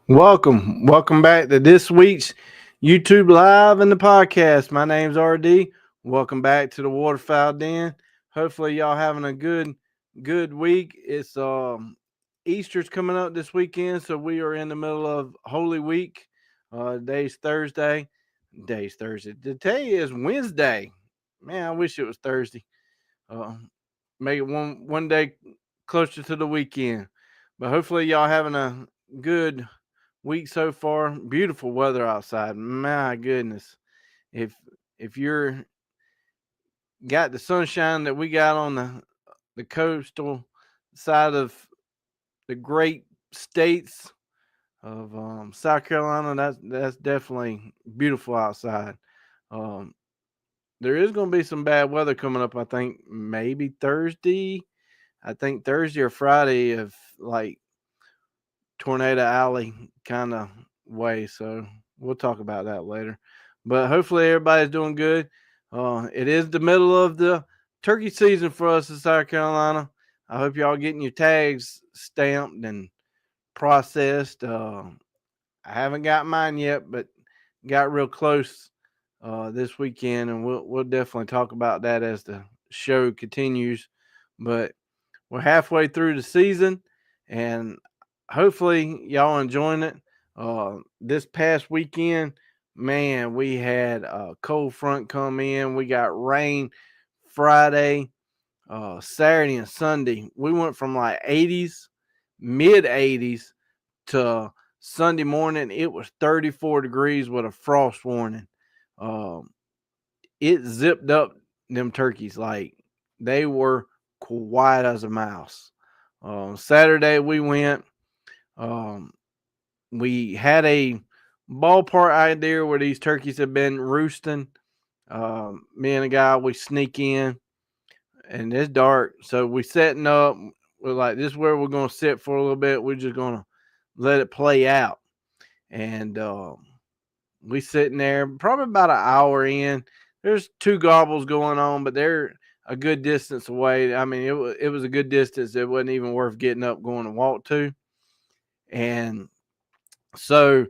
Welcome back to this week's YouTube Live and the podcast. My name's RD. Welcome back to the Waterfowl Den. Hopefully, y'all having a good week. It's Easter's coming up this weekend, so we are in the middle of Holy Week. Today's Thursday. Today's Thursday. Today is Wednesday. Man, I wish it was Thursday. Uh, Make it one day closer to the weekend. But hopefully, y'all having a good week so far. Beautiful weather outside. My goodness. If you're got the sunshine that we got on the coastal side of the great states of South Carolina, that's definitely beautiful outside. Um, there is going to be some bad weather coming up. I think maybe Thursday. I think Thursday or Friday of like Tornado Alley kind of way. So we'll talk about that later. But hopefully everybody's doing good. It is the middle of the turkey season for us in South Carolina. I hope y'all getting your tags stamped and processed. I haven't got mine yet, but got real close this weekend, and we'll definitely talk about that as the show continues. But we're halfway through the season, and hopefully y'all enjoying it. This past weekend, man, we had a cold front come in. We got rain Friday, Saturday, and Sunday. We went from like 80s, mid 80s to Sunday morning. It was 34 degrees with a frost warning. Um, it zipped up them turkeys like they were quiet as a mouse. Saturday we went. Um, we had a ballpark idea where these turkeys have been roosting. Me and a guy, we sneak in, and it's dark, so we setting up. We're like, this is where we're gonna sit for a little bit. We're just gonna let it play out, and we sitting there probably about an hour in. There's two gobbles going on, but they're a good distance away. I mean, it was a good distance. It wasn't even worth getting up going to walk to. And so,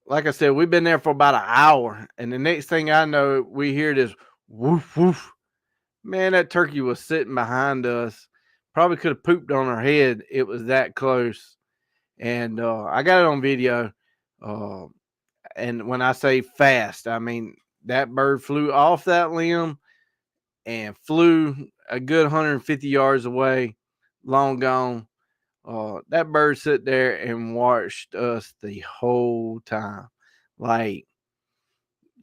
like I said, we've been there for about an hour, and the next thing I know, we hear this woof woof. Man, that turkey was sitting behind us. Probably could have pooped on her head. It was that close, and I got it on video. Uh, and when I say fast, I mean that bird flew off that limb and flew a good 150 yards away, long gone. That bird sat there and watched us the whole time, like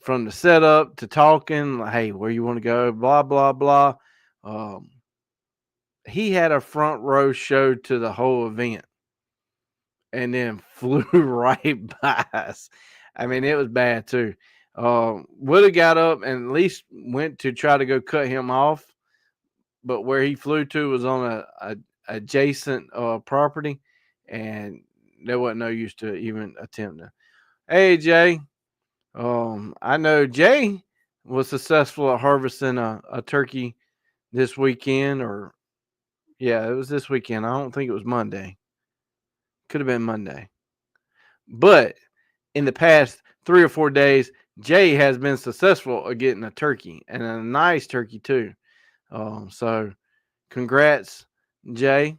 from the setup to talking. Like, hey, where you want to go? Blah blah blah. Um, he had a front row show to the whole event, and then flew right by us. I mean, it was bad too. Would have got up and at least went to try to go cut him off, but where he flew to was on a adjacent property, and there wasn't no use to even attempting. Hey Jay, I know Jay was successful at harvesting a turkey this weekend, or yeah, it was this weekend. I don't think it was Monday. Could have been Monday, but in the past 3 or 4 days, Jay has been successful at getting a turkey, and a nice turkey too. So congrats, Jay.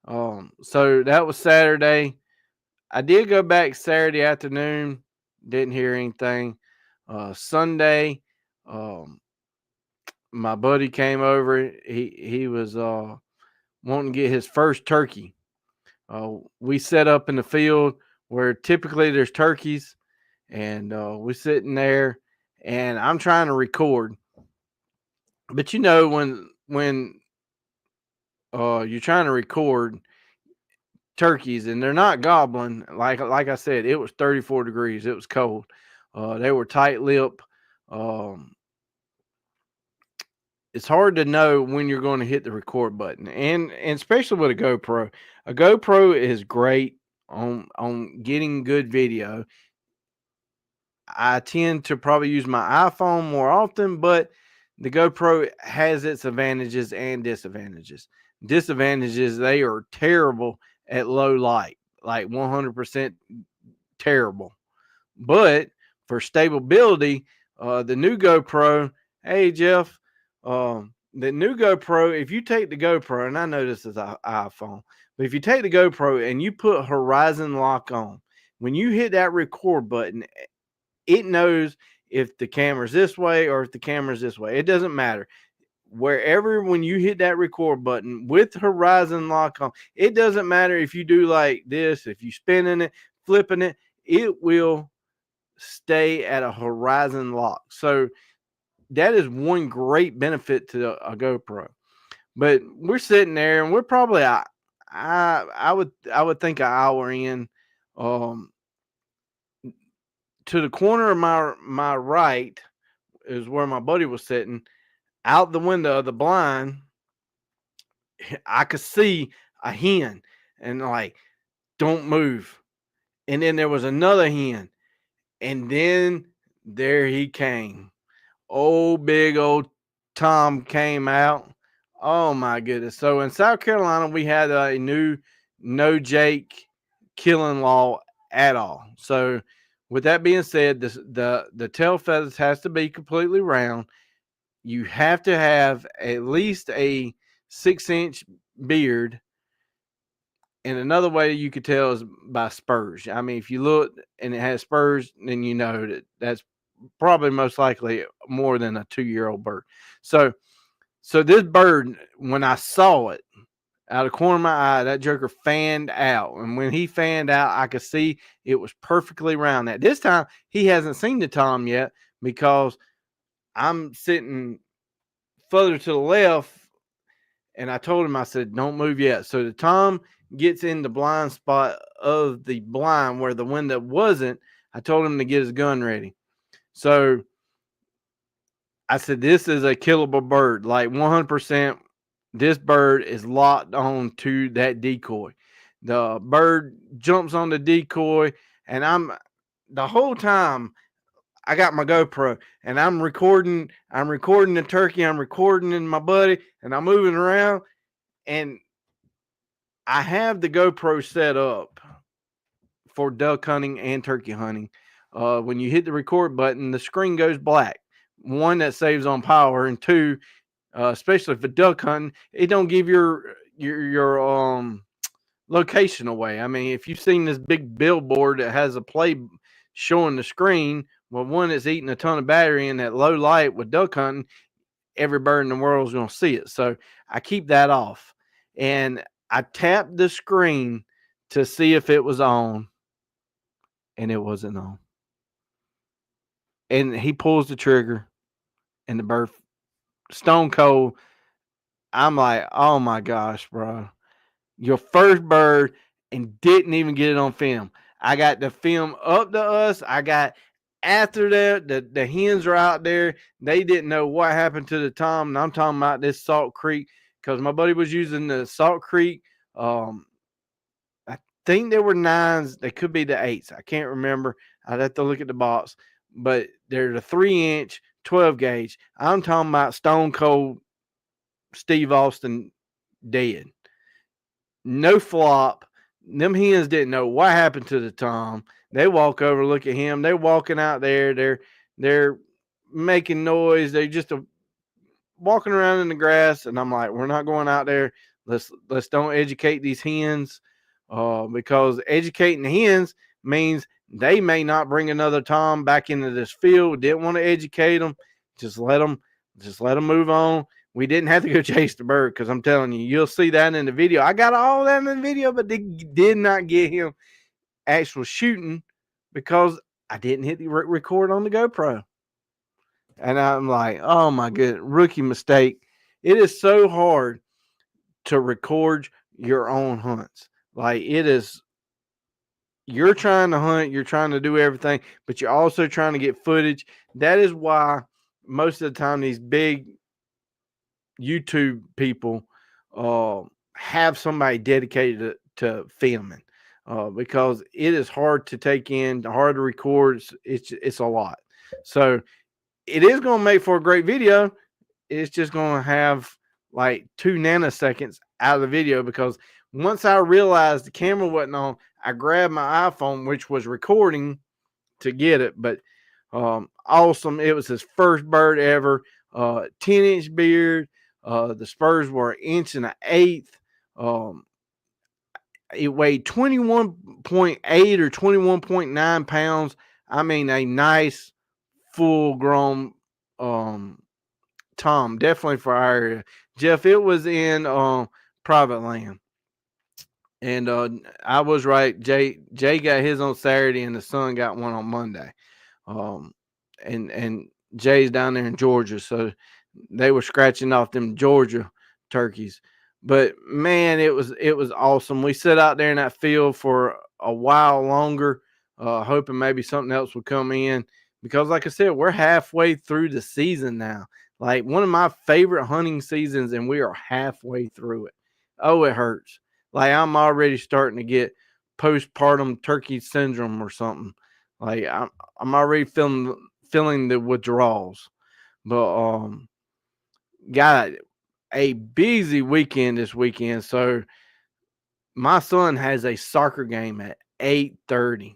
So that was Saturday. I did go back Saturday afternoon, didn't hear anything. Sunday, um, my buddy came over. He was wanting to get his first turkey. We set up in the field where typically there's turkeys, and we're sitting there, and I'm trying to record. But you know when you're trying to record turkeys and they're not gobbling, like I said, it was 34 degrees. It was cold. They were tight lip. Um, it's hard to know when you're going to hit the record button, and especially with a GoPro. A GoPro is great on getting good video. I tend to probably use my iPhone more often, but the GoPro has its advantages and disadvantages. Disadvantages, they are terrible at low light. like 100% terrible. But for stability, the new GoPro, hey Jeff, the new GoPro, if you take the GoPro, and I know this is an iPhone, but if you take the GoPro and you put horizon lock on, when you hit that record button, it knows if the camera's this way or if the camera's this way. It doesn't matter. Wherever, when you hit that record button with horizon lock on, it doesn't matter if you do like this, if you spinning it, flipping it, it will stay at a horizon lock. So that is one great benefit to a GoPro. But we're sitting there and we're probably I would think an hour in. To the corner of my right is where my buddy was sitting. Out the window of the blind, I could see a hen, and like, don't move. And then there was another hen, and then there he came. Big old Tom came out. Oh my goodness. So in South Carolina, we had a new no Jake killing law at all. So with that being said, the tail feathers has to be completely round. You have to have at least a 6-inch beard. And another way you could tell is by spurs. I mean, if you look and it has spurs, then you know that that's probably most likely more than a 2-year-old bird. So this bird, when I saw it out of the corner of my eye, that joker fanned out. And when he fanned out, I could see it was perfectly round. At this time, he hasn't seen the tom yet because I'm sitting further to the left. And I told him, I said, don't move yet. So the tom gets in the blind spot of the blind where the window wasn't. I told him to get his gun ready. So I said, this is a killable bird. Like 100%, this bird is locked on to that decoy. The bird jumps on the decoy, and the whole time I got my GoPro and I'm recording the turkey, I'm recording my buddy, and I'm moving around, and I have the GoPro set up for duck hunting and turkey hunting. When you hit the record button, the screen goes black. One, that saves on power, and two, especially for duck hunting, it don't give your location away. I mean, if you've seen this big billboard that has a play showing the screen, well, one, it's eating a ton of battery, in that low light with duck hunting, every bird in the world is going to see it. So I keep that off, and I tapped the screen to see if it was on, and it wasn't on. And he pulls the trigger, and the bird stone cold. I'm like, oh my gosh, bro. Your first bird, and didn't even get it on film. I got the film up to us. I got after that, the hens are out there. They didn't know what happened to the tom. And I'm talking about this Salt Creek, because my buddy was using the Salt Creek. I think there were 9s. They could be the 8s. I can't remember. I'd have to look at the box. But they're the 3-inch 12 gauge. I'm talking about stone cold Steve Austin dead. No flop. Them hens didn't know what happened to the tom. They walk over, look at him. They're walking out there. They're making noise. They just walking around in the grass. And I'm like, we're not going out there. Let's don't educate these hens, because educating the hens means they may not bring another tom back into this field. Didn't want to educate them. Just let them move on. We didn't have to go chase the bird, because I'm telling you, you'll see that in the video. I got all that in the video, but they did not get him actual shooting because I didn't hit the record on the GoPro. And I'm like, oh my good rookie mistake. It is so hard to record your own hunts. Like, it is, you're trying to hunt, you're trying to do everything, but you're also trying to get footage. That is why most of the time these big YouTube people have somebody dedicated to filming, because it is hard to take in, hard to record. It's a lot. So it is going to make for a great video. It's just going to have like 2 nanoseconds out of the video, because once I realized the camera wasn't on, I grabbed my iPhone, which was recording, to get it. But awesome. It was his first bird ever. 10-inch beard. The spurs were 1.125 inches. It weighed 21.8 or 21.9 pounds. I mean, a nice full grown Tom, definitely for our area. Jeff, it was in private land. And I was right. Jay got his on Saturday, and the son got one on Monday. Um, and Jay's down there in Georgia, so they were scratching off them Georgia turkeys. But man, it was awesome. We sat out there in that field for a while longer, hoping maybe something else would come in. Because, like I said, we're halfway through the season now. Like one of my favorite hunting seasons, and we are halfway through it. Oh, it hurts. Like I'm already starting to get postpartum turkey syndrome or something. Like I'm already feeling the withdrawals. But got a busy weekend this weekend. So my son has a soccer game at 8:30.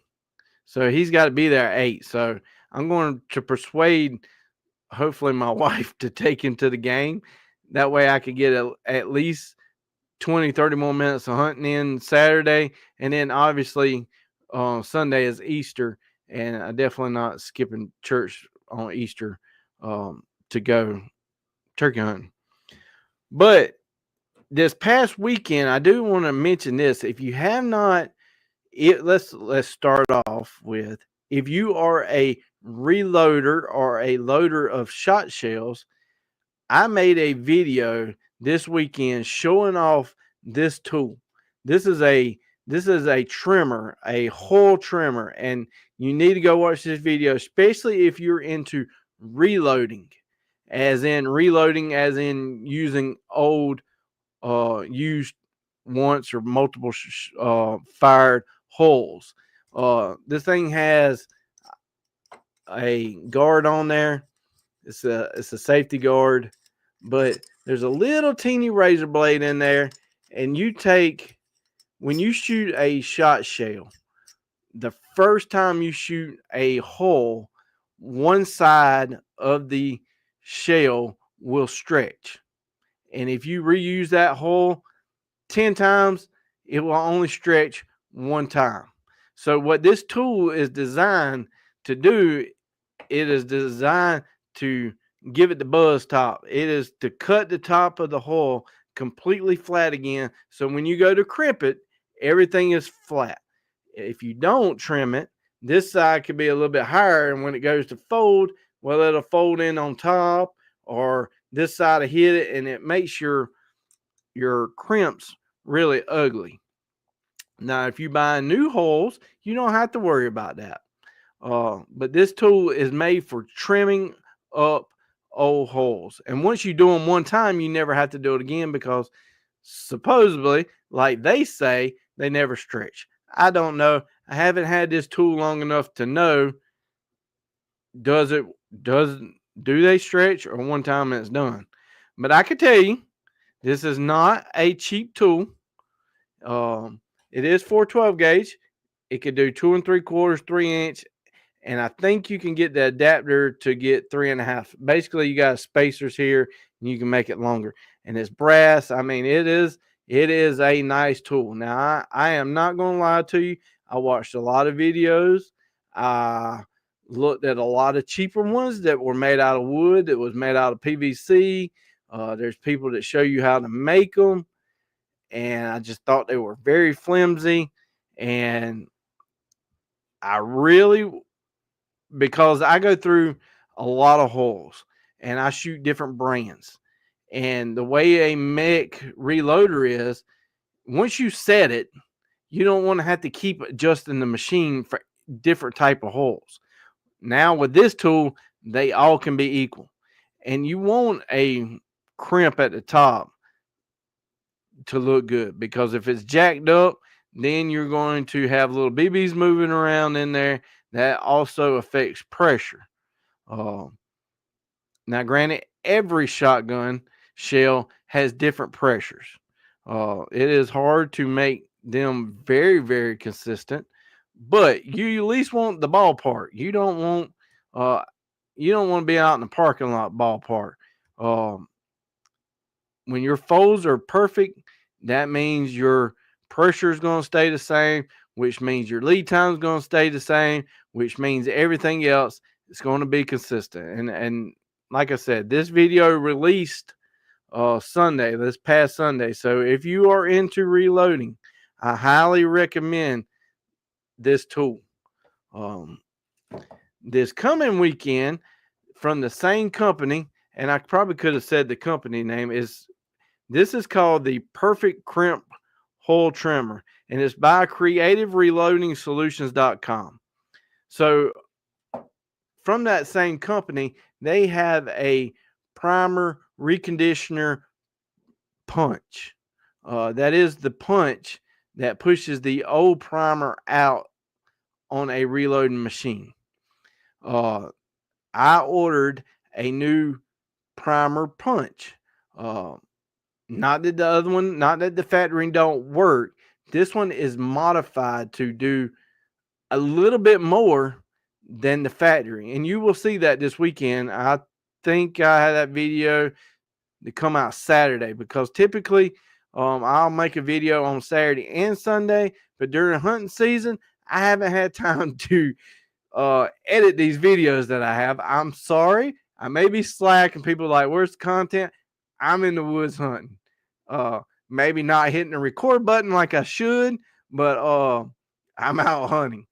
So he's got to be there at 8. So I'm going to persuade hopefully my wife to take him to the game. That way I could get at least 20, 30 more minutes of hunting in Saturday. And then obviously Sunday is Easter. And I definitely not skipping church on Easter to go turkey hunting. But this past weekend, I do want to mention this. If you have not, let's start off with, if you are a reloader or a loader of shot shells, I made a video this weekend showing off this tool. This is a trimmer, a hull trimmer, and you need to go watch this video, especially if you're into reloading, as in using old used once or multiple fired hulls. This thing has a guard on there. It's a safety guard, but there's a little teeny razor blade in there, and when you shoot a shot shell, the first time you shoot a hull, one side of the shell will stretch. And if you reuse that hull 10 times, it will only stretch one time. So what this tool is designed to do, it is designed to give it the buzz top. It is to cut the top of the hull completely flat again. So when you go to crimp it, everything is flat. If you don't trim it, this side could be a little bit higher. And when it goes to fold, well, it'll fold in on top, or this side will hit it, and it makes your crimps really ugly. Now, if you buy new holes, you don't have to worry about that. But this tool is made for trimming up old holes. And once you do them one time, you never have to do it again, because supposedly, like they say, they never stretch. I don't know. I haven't had this tool long enough to know, do they stretch, or one time and it's done. But I can tell you, this is not a cheap tool. It is 412 gauge. It could do 2 3/4, 3-inch, and I think you can get the adapter to get 3.5. Basically, you got spacers here, and you can make it longer. And it's brass. I mean, it is a nice tool. Now, I am not going to lie to you. I watched a lot of videos. I looked at a lot of cheaper ones that were made out of wood, that was made out of PVC. There's people that show you how to make them, and I just thought they were very flimsy. And I really, because I go through a lot of holes and I shoot different brands, and the way a mech reloader is, once you set it, you don't want to have to keep adjusting the machine for different type of holes. Now with this tool, they all can be equal, and you want a crimp at the top to look good, because if it's jacked up, then you're going to have little BBs moving around in there. That also affects pressure. Now, granted, every shotgun shell has different pressures. It is hard to make them very, very consistent, but you at least want the ballpark. Uh, you don't want to be out in the parking lot ballpark. Um, when your folds are perfect, that means your pressure is going to stay the same, which means your lead time is going to stay the same, which means everything else is going to be consistent. And like I said, this video released Sunday, this past Sunday. So if you are into reloading, I highly recommend this tool. Um, this coming weekend from the same company, and I probably could have said the company name this is called the Perfect Crimp Hole Trimmer, and it's by creativereloadingsolutions.com. So from that same company, they have a primer reconditioner punch. That is the punch that pushes the old primer out on a reloading machine. I ordered a new primer punch. Not that the other one, not that the factory don't work. This one is modified to do a little bit more than the factory. And you will see that this weekend. I think I had that video to come out Saturday, because typically I'll make a video on Saturday and Sunday, but during hunting season, I haven't had time to edit these videos that I have. I'm sorry. I may be slack and people are like, where's the content? I'm in the woods hunting. Maybe not hitting the record button like I should, but I'm out hunting.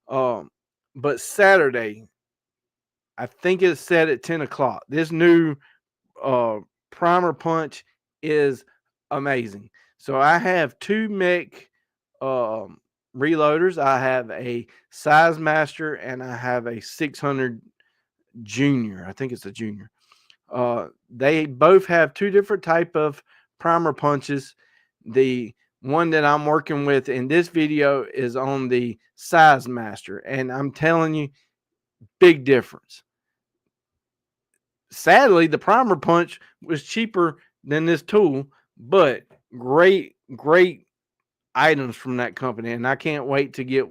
But Saturday, I think it's set at 10 o'clock. This new primer punch is amazing. So I have two mech reloaders. I have a Size Master and I have a 600 Junior. I think it's a Junior. They both have two different type of primer punches. The one that I'm working with in this video is on the Size Master, and I'm telling you, big difference. Sadly, the primer punch was cheaper than this tool, but great items from that company, and I can't wait to get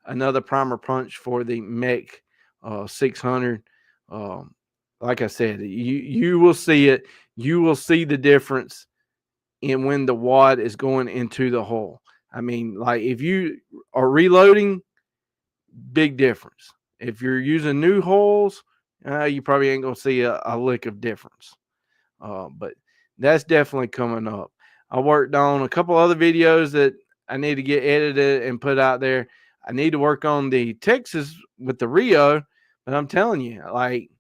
another primer punch for the mech 600. Like I said, you will see it. You will see the difference in when the wad is going into the hole. I mean, like if you are reloading, big difference. If you're using new holes, you probably ain't gonna see a lick of difference. But that's definitely coming up. I worked on a couple other videos that I need to get edited and put out there. I need to work on the Texas with the Rio, but I'm telling you, like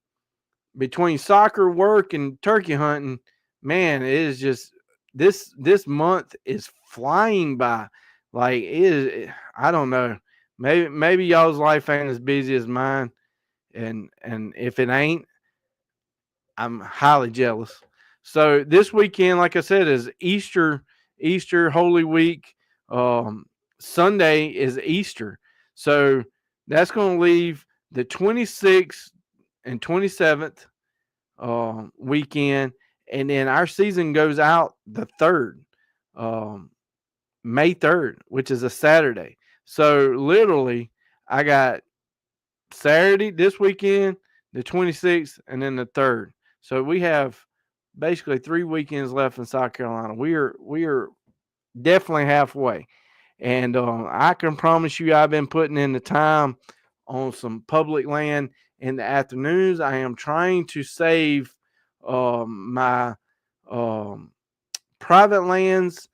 between soccer, work, and turkey hunting, man, it is just this month is flying by. Like it is, I don't know. Maybe y'all's life ain't as busy as mine, and if it ain't, I'm highly jealous. So this weekend, like I said, is Easter Holy Week. Sunday is Easter. So that's going to leave the 26th and 27th weekend. And then our season goes out the 3rd, May 3rd, which is a Saturday. So literally, I got Saturday this weekend, the 26th, and then the 3rd. So we have basically 3 weekends left in South Carolina. We are definitely halfway, and I can promise you, I've been putting in the time on some public land in the afternoons. I am trying to save my private lands.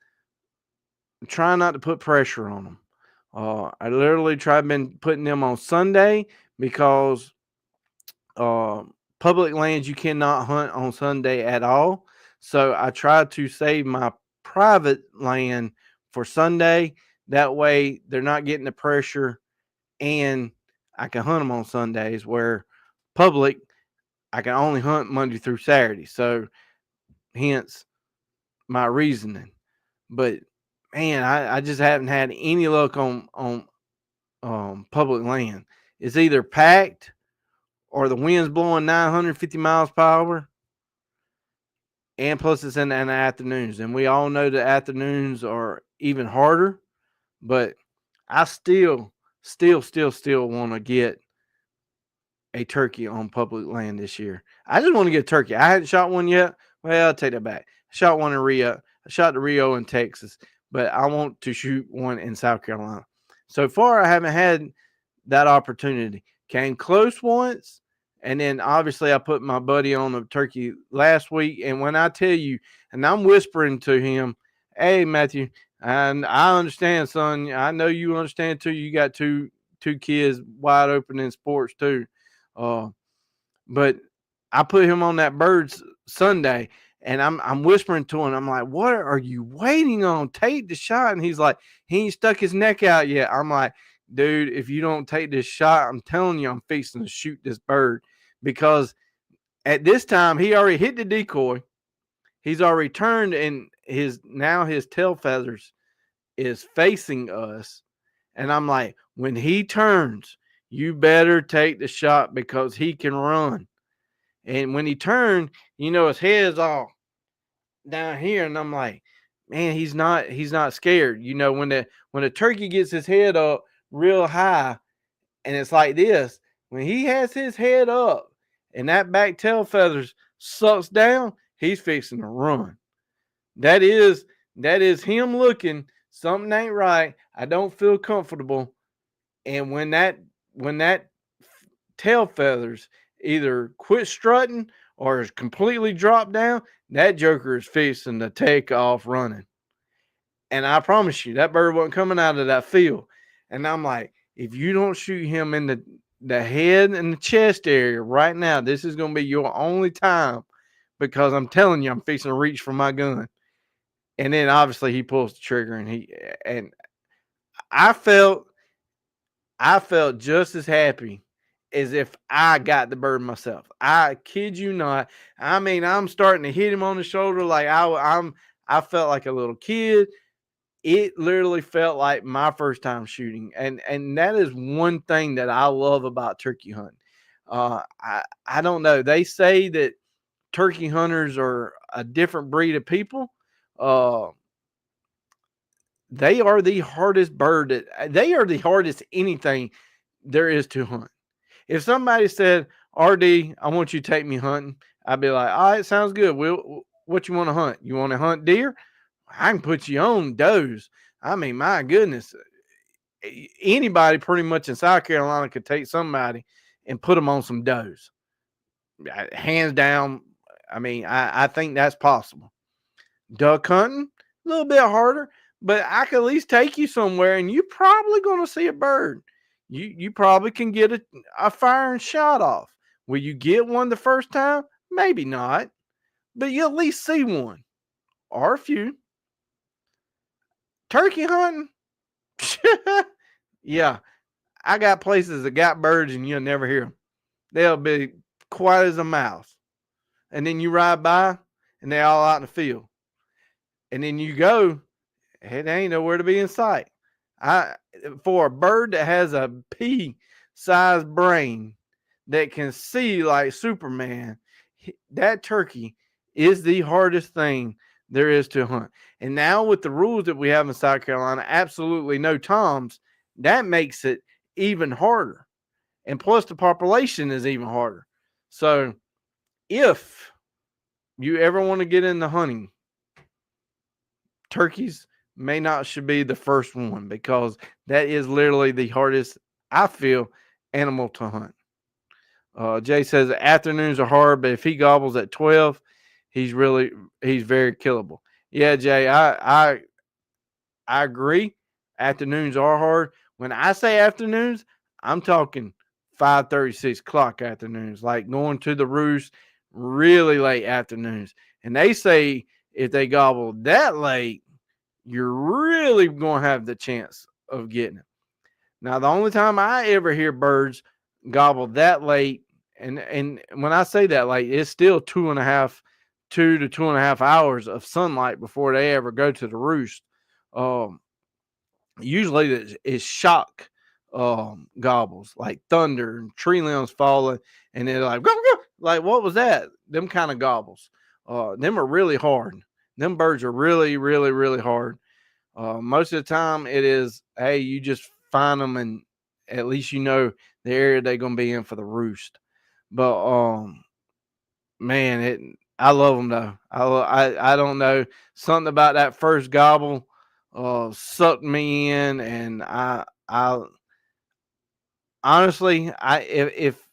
I'm trying not to put pressure on them. I literally been putting them on Sunday because public lands you cannot hunt on Sunday at all. So I try to save my private land for Sunday. That way they're not getting the pressure, and I can hunt them on Sundays, where public I can only hunt Monday through Saturday. So hence my reasoning. But man, I just haven't had any luck on public land. It's either packed or the wind's blowing 950 miles per hour. and plus it's in the afternoons, and we all know the afternoons are even harder. But I still want to get a turkey on public land this year. I just want to get a turkey. I hadn't shot one yet. Well, I'll take that back. I shot one in Rio. I shot the Rio in Texas, but I want to shoot one in South Carolina. So far, I haven't had that opportunity. Came close once, and then obviously I put my buddy on a turkey last week. And when I tell you, and I'm whispering to him, "Hey, Matthew, and I understand, son. I know you understand too. You got two kids wide open in sports too." Uh, but I put him on that birds Sunday, and I'm whispering to him. I'm like, "What are you waiting on? Take the shot." And he's like, "He ain't stuck his neck out yet." I'm like, "Dude, if you don't take this shot, I'm telling you, I'm fixing to shoot this bird." Because at this time, he already hit the decoy. He's already turned, and his tail feathers is facing us. And I'm like, when he turns, you better take the shot because he can run. And when he turned, his head's all down here, and I'm like, man, he's not scared. When the turkey gets his head up real high, and it's like this, when he has his head up and that back tail feathers sucks down, he's fixing to run. That is him looking, something ain't right. I don't feel comfortable. And when that tail feathers either quit strutting or is completely dropped down, that joker is fixing to take off running. And I promise you, that bird wasn't coming out of that field. And I'm like, if you don't shoot him in the head and the chest area right now, this is going to be your only time, because I'm telling you, I'm fixing to reach for my gun. And then obviously he pulls the trigger, and I felt just as happy as if I got the bird myself. I kid you not. I mean, I'm starting to hit him on the shoulder like I felt like a little kid. It literally felt like my first time shooting. And that is one thing that I love about turkey hunting. I don't know. They say that turkey hunters are a different breed of people. They are the hardest they are the hardest anything there is to hunt. If somebody said, "RD, I want you to take me hunting," I'd be like, "All right, sounds good. What you want to hunt? You want to hunt deer? I can put you on does." I mean, my goodness, anybody pretty much in South Carolina could take somebody and put them on some does. Hands down. I mean, I think that's possible. Duck hunting, a little bit harder, but I could at least take you somewhere and you're probably going to see a bird. You probably can get a firing shot off. Will you get one the first time? Maybe not, but you at least see one or a few. Turkey hunting? Yeah, I got places that got birds and you'll never hear them. They'll be quiet as a mouse. And then you ride by and they're all out in the field. And then you go, it ain't nowhere to be in sight. For a bird that has a pea-sized brain that can see like Superman, that turkey is the hardest thing there is to hunt. And now with the rules that we have in South Carolina, absolutely no toms, that makes it even harder. And plus the population is even harder. So if you ever want to get into hunting, turkeys should be the first one, because that is literally the hardest, I feel, animal to hunt. Jay says afternoons are hard, but if he gobbles at 12, he's very killable. Yeah, Jay, I agree. Afternoons are hard. When I say afternoons, I'm talking 5:30, 6 o'clock afternoons, like going to the roost really late afternoons. And they say if they gobble that late, you're really going to have the chance of getting it. Now, the only time I ever hear birds gobble that late, and when I say that late, it's still 2 to 2.5 hours of sunlight before they ever go to the roost. Usually it's shock gobbles, like thunder and tree limbs falling, and they're like, go, go, like, what was that? Them kind of gobbles. Them are really hard. Them birds are really, really, really hard. Most of the time, it is, hey, you just find them, and at least you know the area they're gonna be in for the roost. But man, I love them though. I don't know, something about that first gobble sucked me in, and I honestly, if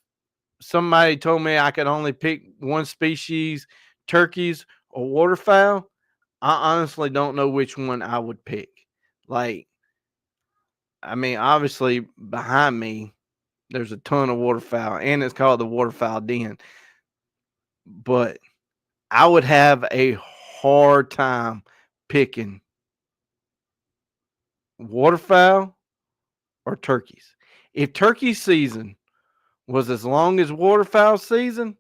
somebody told me I could only pick one species, turkeys or waterfowl, I honestly don't know which one I would pick. Like, I mean, obviously behind me there's a ton of waterfowl, and it's called the Waterfowl Den. But I would have a hard time picking waterfowl or turkeys. If turkey season was as long as waterfowl season,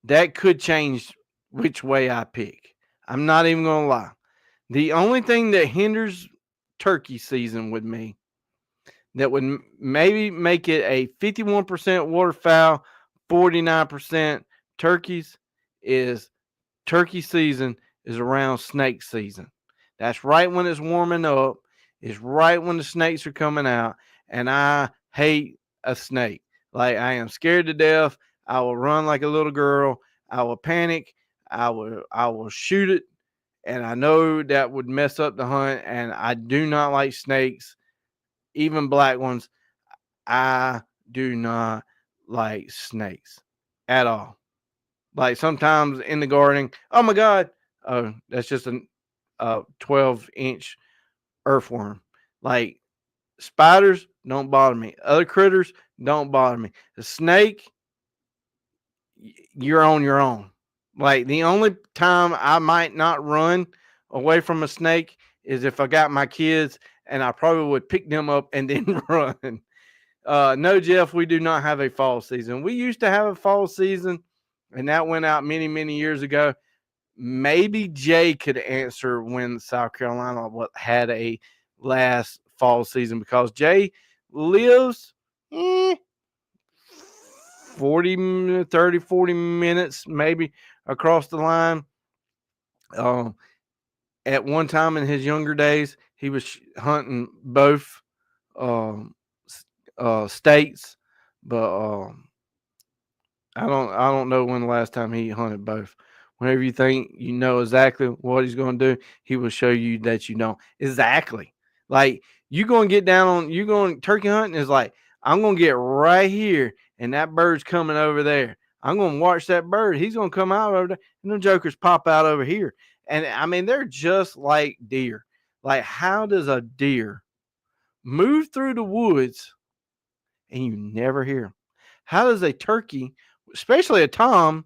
that could change which way I pick. I'm not even going to lie. The only thing that hinders turkey season with me, that would maybe make it a 51% waterfowl, 49% turkeys, is turkey season is around snake season. That's right when it's warming up. It's right when the snakes are coming out. And I hate a snake. Like, I am scared to death. I will run like a little girl. I will panic. I will shoot it. And I know that would mess up the hunt. And I do not like snakes, even black ones. I do not like snakes at all. Like, sometimes in the garden, oh my God, oh, that's just a 12-inch earthworm. Like, spiders don't bother me. Other critters don't bother me. The snake, you're on your own. Like, the only time I might not run away from a snake is if I got my kids, and I probably would pick them up and then run. No, Jeff, we do not have a fall season. We used to have a fall season, and that went out many, many years ago. Maybe Jay could answer when South Carolina had a last fall season, because Jay lives 40 minutes maybe across the line. Um, at one time in his younger days, he was hunting both um, states, but I don't know when the last time he hunted both. Whenever you think you know exactly what he's going to do, he will show you that you don't exactly. Like, you going to get down on, you going turkey hunting is like, I'm going to get right here, and that bird's coming over there. I'm going to watch that bird. He's going to come out over there, and the jokers pop out over here. And I mean, they're just like deer. Like, how does a deer move through the woods and you never hear him? How does a turkey, especially a tom,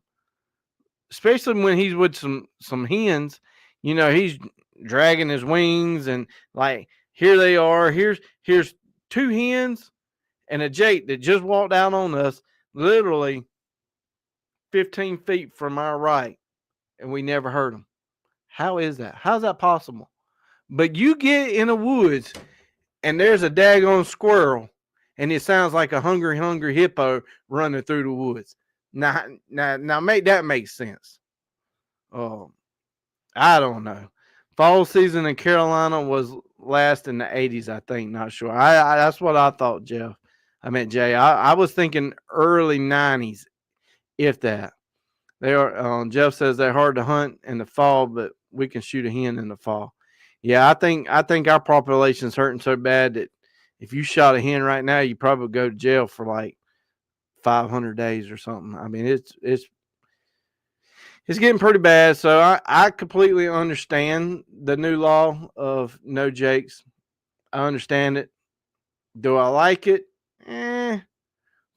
especially when he's with some hens, he's dragging his wings, and like, here they are. Here's two hens and a jake that just walked out on us, literally 15 feet from our right, and we never heard them. How is that? How's that possible? But you get in the woods and there's a daggone squirrel, and it sounds like a hungry hippo running through the woods. Now, make that make sense. Um, I don't know. Fall season in Carolina was last in the 80s, I think. Not sure. I that's what I thought, Jeff. I meant Jay. I was thinking early 90s, if that. They are. Jeff says they're hard to hunt in the fall, but we can shoot a hen in the fall. Yeah, I think our population's hurting so bad that if you shot a hen right now, you probably go to jail for like 500 days or something. I mean, it's getting pretty bad. So I completely understand the new law of no jakes. I understand it. Do I like it?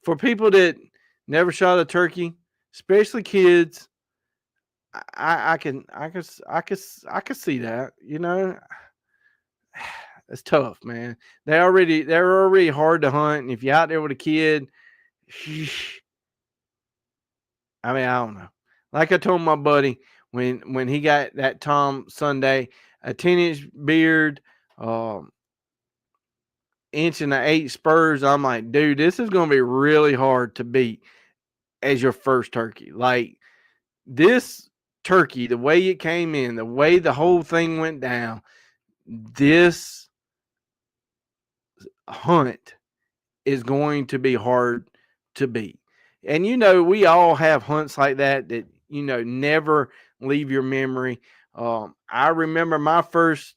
For people that never shot a turkey, especially kids, I can see that. It's tough, man. They're already hard to hunt, and if you're out there with a kid, I mean, I don't know. Like I told my buddy when he got that Tom Sunday, a 10-inch beard, um, inch and 8 spurs. I'm like, dude, this is gonna be really hard to beat as your first turkey. Like, this turkey, the way it came in, the way the whole thing went down, this hunt is going to be hard to beat. And we all have hunts like that never leave your memory. I remember my first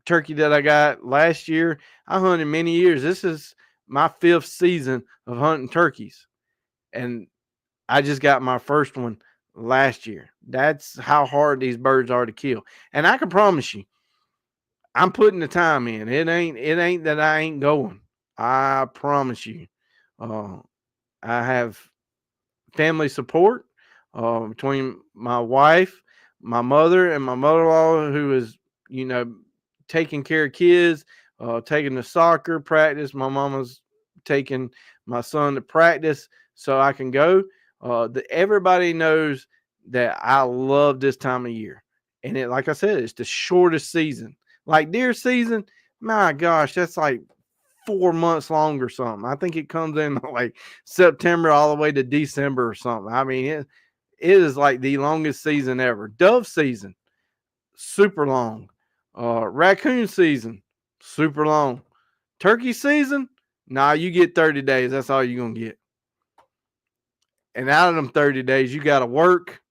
turkey that I got last year. I hunted many years. This is my 5th season of hunting turkeys, and I just got my first one last year. That's how hard these birds are to kill. And I can promise you, I'm putting the time in. It ain't that I ain't going. I promise you. Uh, I have family support between my wife, my mother, and my mother-in-law, who is, taking care of kids, taking the soccer practice. My mama's taking my son to practice so I can go. Everybody knows that I love this time of year. And like I said, it's the shortest season. Like deer season, my gosh, that's like 4 months long or something. I think it comes in like September all the way to December or something. I mean, it is like the longest season ever. Dove season, super long. Raccoon season, super long. Turkey season, nah, you get 30 days. That's all you're going to get. And out of them 30 days, you got to work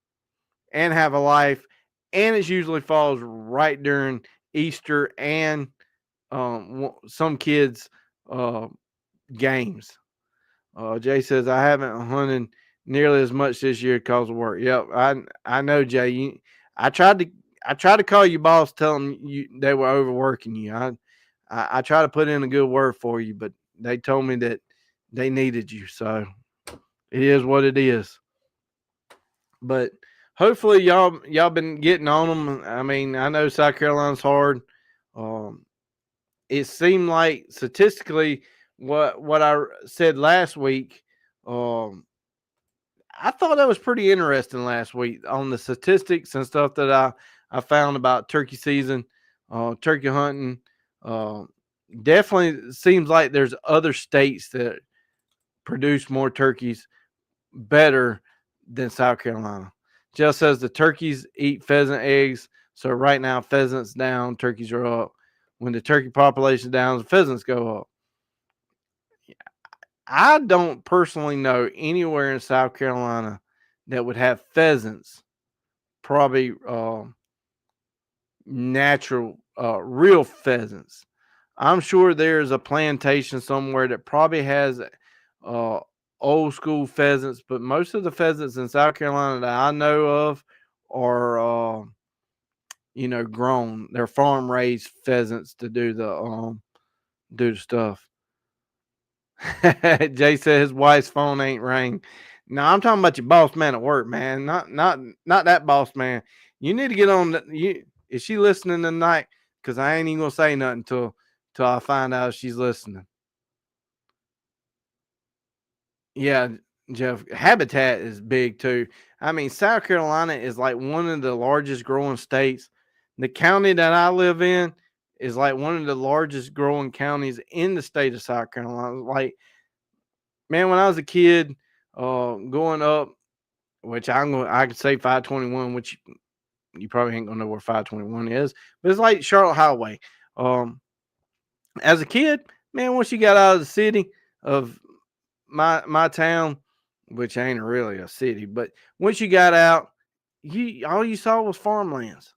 and have a life. And it usually falls right during Easter and some kids' games. Jay says, I haven't hunted nearly as much this year because of work. Yep, I know, Jay. I tried to call you boss, tell them they were overworking you. I try to put in a good word for you, but they told me that they needed you. So it is what it is. But hopefully y'all been getting on them. I mean, I know South Carolina's hard. It seemed like statistically what I said last week, I thought that was pretty interesting last week on the statistics and stuff that I found about turkey season, turkey hunting. Definitely seems like there's other states that produce more turkeys better than South Carolina. Just says the turkeys eat pheasant eggs. So right now, pheasants down, turkeys are up. When the turkey population down, the pheasants go up. I don't personally know anywhere in South Carolina that would have pheasants, probably natural, real pheasants. I'm sure there's a plantation somewhere that probably has uh, old school pheasants, but most of the pheasants in South Carolina that I know of are, grown. They're farm raised pheasants to do the stuff. Jay said his wife's phone ain't ring. No, I'm talking about your boss man at work, man. Not that boss man. You need to get on. Is she listening tonight? Because I ain't even gonna say nothing till I find out if she's listening. Yeah, Jeff. Habitat is big too. I mean, South Carolina is like one of the largest growing states. The county that I live in is like one of the largest growing counties in the state of South Carolina. Like, man, when I was a kid, growing up, which I could say 521, which you probably ain't gonna know where 521 is, but it's like Charlotte Highway. Um, as a kid, man, once you got out of the city of my town, which ain't really a city, but once you got out, all you saw was farmlands.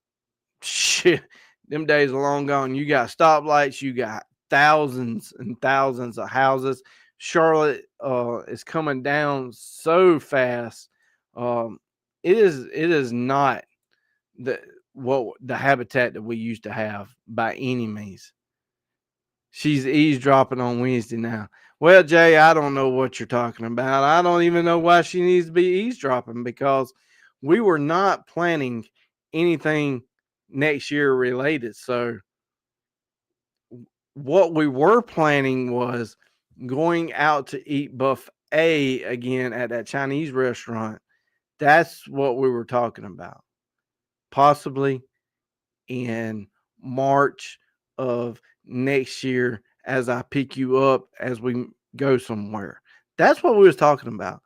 Shit, them days are long gone. You got stoplights, you got thousands and thousands of houses. Charlotte is coming down so fast. Um, it is not the habitat that we used to have by any means. She's eavesdropping on Wednesday now. Well, Jay, I don't know what you're talking about. I don't even know why she needs to be eavesdropping because we were not planning anything next year related. So what we were planning was going out to eat buffet again at that Chinese restaurant. That's what we were talking about. Possibly in March of next year as I pick you up as we go somewhere. That's what we was talking about.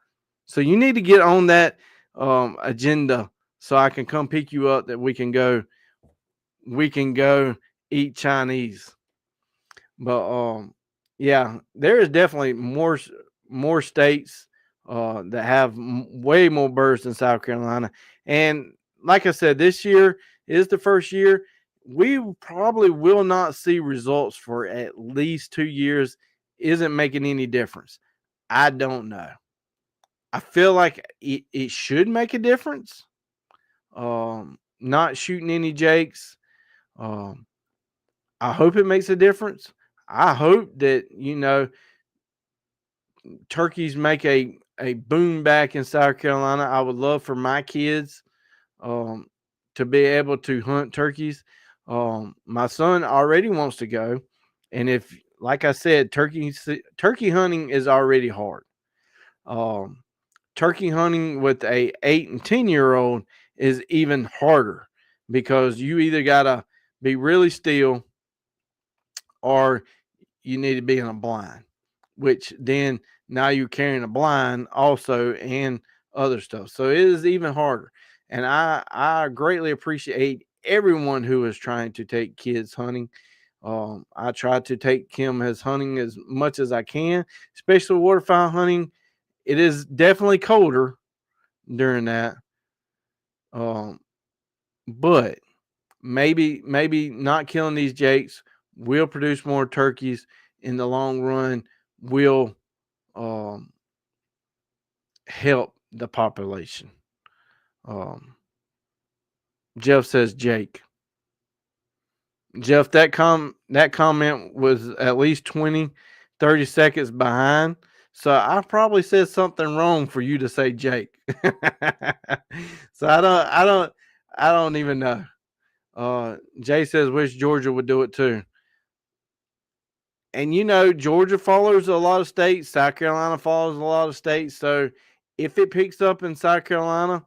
So you need to get on that agenda so I can come pick you up, that we can go eat Chinese. But yeah, there is definitely more states that have way more birds than South Carolina. And like I said, this year is the first year. We probably will not see results for at least 2 years. Isn't making any difference. I don't know. I feel like it should make a difference. Not shooting any jakes. Um, I hope it makes a difference. I hope that, turkeys make a boom back in South Carolina. I would love for my kids um, to be able to hunt turkeys. My son already wants to go, and if, like I said, turkey hunting is already hard. Um, Turkey hunting with a 8 and 10 year old is even harder, because you either gotta be really still, or you need to be in a blind, which then now you're carrying a blind also and other stuff. So it is even harder. And I greatly appreciate everyone who is trying to take kids hunting. I try to take him as hunting as much as I can, especially waterfowl hunting. It is definitely colder during that. Um, but maybe not killing these jakes will produce more turkeys in the long run, will um, help the population. Um, Jeff says Jake. Jeff, that comment was at least 20-30 seconds behind. So I probably said something wrong for you to say Jake. So I don't even know. Jay says wish Georgia would do it too. And Georgia follows a lot of states. South Carolina follows a lot of states. So if it picks up in South Carolina,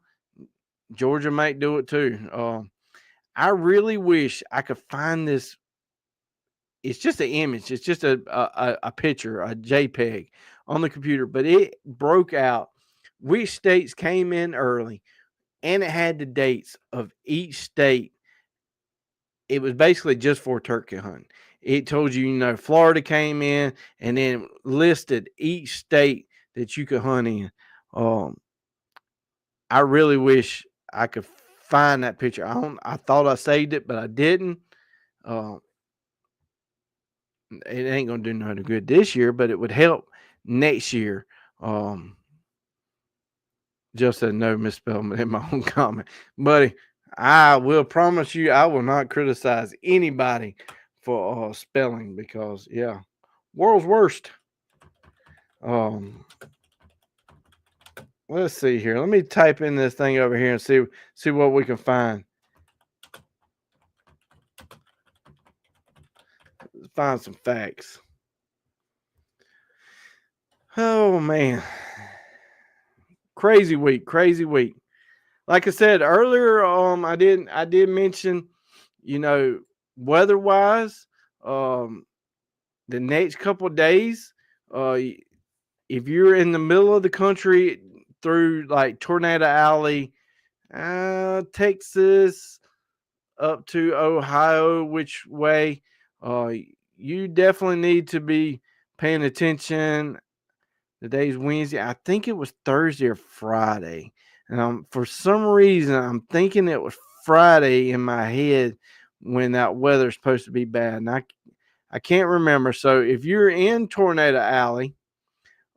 Georgia might do it too. I really wish I could find this. It's just an image. It's just a picture, a JPEG on the computer, but it broke out which states came in early, and it had the dates of each state. It was basically just for turkey hunting. It told you, Florida came in, and then listed each state that you could hunt in. Um, I really wish I could find that picture. I thought I saved it, but I didn't. Uh, it ain't gonna do no good this year, but it would help next year. Just said no misspelling in my own comment, buddy. I will promise you, I will not criticize anybody for spelling, because world's worst. Let's see here. Let me type in this thing over here and see what we can find. Find some facts. Oh man. Crazy week. Like I said earlier, I did mention, weather wise, the next couple of days, if you're in the middle of the country through like Tornado Alley, Texas up to Ohio, which way, you definitely need to be paying attention. Today's Wednesday. I think it was Thursday or Friday. And for some reason, I'm thinking it was Friday in my head when that weather's supposed to be bad. And I can't remember. So if you're in Tornado Alley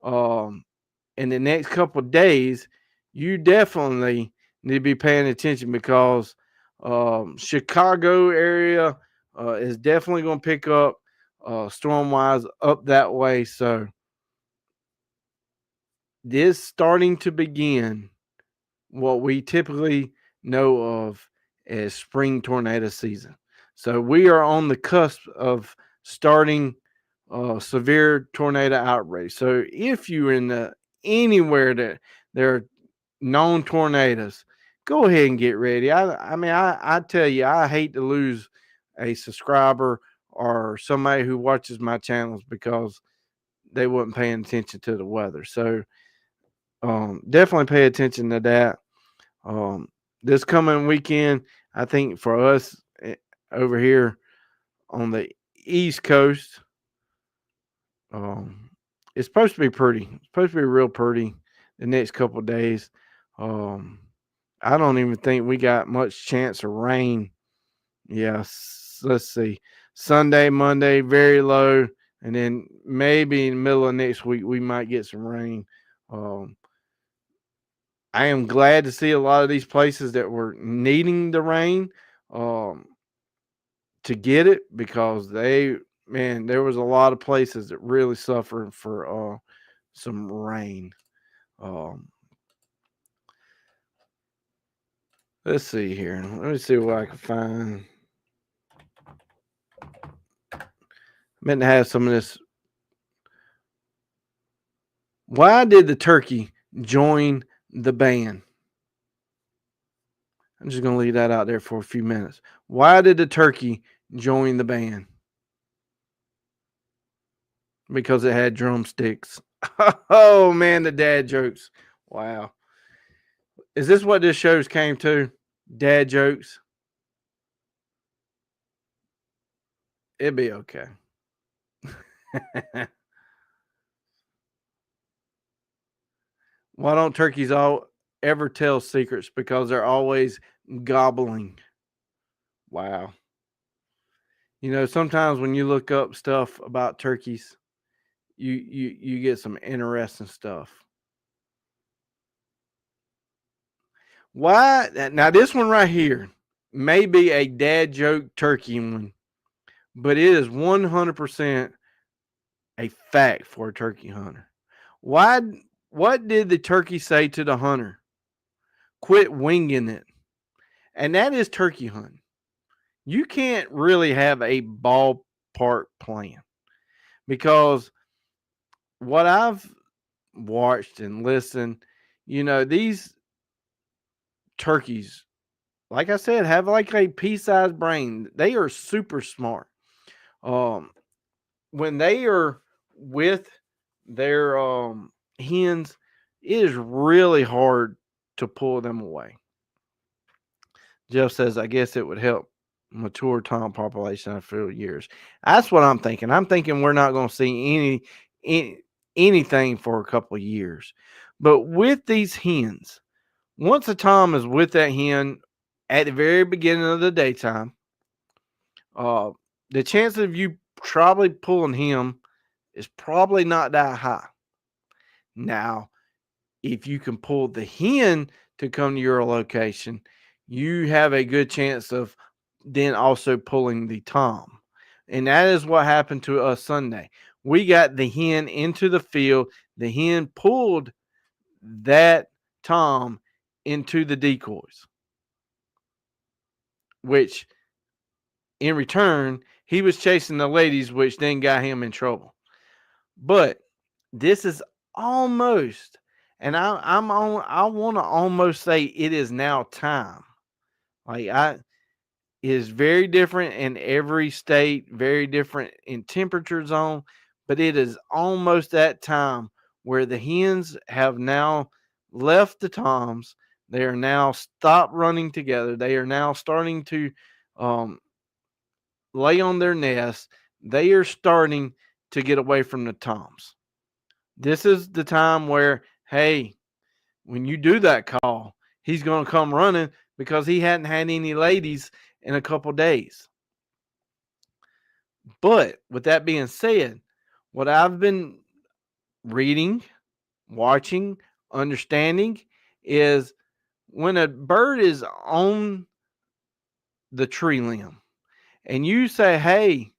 in the next couple of days, you definitely need to be paying attention, because Chicago area is definitely going to pick up storm-wise up that way. So this starting to begin what we typically know of as spring tornado season. So we are on the cusp of starting severe tornado outbreak. So if you're in anywhere that there are known tornadoes, go ahead and get ready. I tell you, I hate to lose a subscriber or somebody who watches my channels because they wasn't paying attention to the weather. So definitely pay attention to that. Um, this coming weekend, I think for us over here on the East Coast, um, it's supposed to be pretty. It's supposed to be real pretty the next couple of days. Um, I don't even think we got much chance of rain. Yes, let's see. Sunday, Monday, very low, and then maybe in the middle of next week we might get some rain. Um, I am glad to see a lot of these places that were needing the rain um, to get it because there was a lot of places that really suffered for some rain. Um, let's see here. Let me see what I can find. I meant to have some of this. Why did the turkey join the band? I'm just going to leave that out there for a few minutes. Why did the turkey join the band? Because it had drumsticks. Oh, man, the dad jokes. Wow. Is this what this show's came to? Dad jokes? It'd be okay. Why don't turkeys all ever tell secrets? Because they're always gobbling. Wow. You know, sometimes when you look up stuff about turkeys, you get some interesting stuff. Why now this one right here may be a dad joke turkey one, but it is 100% a fact for a turkey hunter. Why what did the turkey say to the hunter? Quit winging it. And that is turkey hunting. You can't really have a ballpark plan because what I've watched and listened, these turkeys, like I said, have like a pea-sized brain. They are super smart. Um, when they are with their hens, it is really hard to pull them away. Jeff says, I guess it would help mature tom population after years. That's what I'm thinking. I'm thinking we're not going to see anything for a couple of years. But with these hens, once a tom is with that hen at the very beginning of the daytime, the chance of you probably pulling him is probably not that high. Now, if you can pull the hen to come to your location, you have a good chance of then also pulling the tom. And that is what happened to us Sunday. We got the hen into the field. The hen pulled that tom into the decoys, which in return, he was chasing the ladies, which then got him in trouble. But this is almost, and I want to almost say it is now time. It is very different in every state, very different in temperature zone, but it is almost that time where the hens have now left the toms. They are now stopped running together. They are now starting to um, lay on their nest. They are starting to get away from the toms. This is the time where, hey, when you do that call, he's going to come running because he hadn't had any ladies in a couple days. But with that being said, what I've been reading, watching, understanding is when a bird is on the tree limb and you say, hey,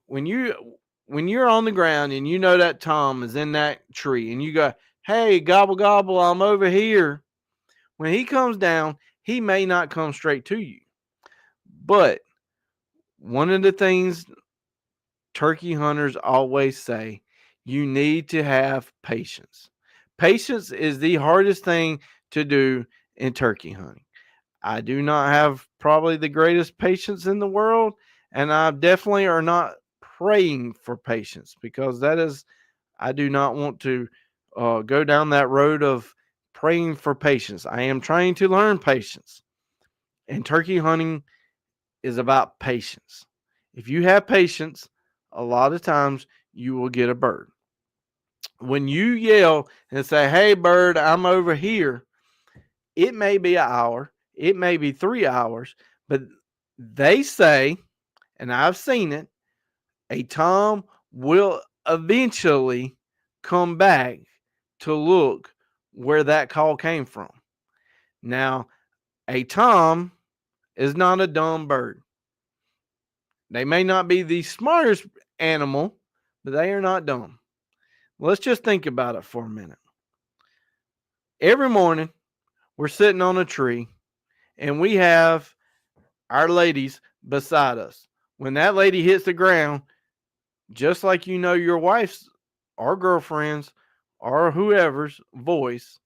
when you're on the ground and you know that tom is in that tree and you go, hey, gobble gobble, I'm over here. When he comes down, he may not come straight to you. But one of the things turkey hunters always say, you need to have patience. Patience is the hardest thing to do in turkey hunting. I do not have probably the greatest patience in the world, and I definitely are not praying for patience because I do not want to go down that road of praying for patience. I am trying to learn patience. And turkey hunting is about patience. If you have patience, a lot of times you will get a bird. When you yell and say, "Hey, bird, I'm over here," it may be an hour, it may be 3 hours, but they say, and I've seen it, a tom will eventually come back to look where that call came from. Now, a tom is not a dumb bird. They may not be the smartest animal, but they are not dumb. Let's just think about it for a minute. Every morning, we're sitting on a tree and we have our ladies beside us. When that lady hits the ground, just like you know your wife's or girlfriend's or whoever's voice,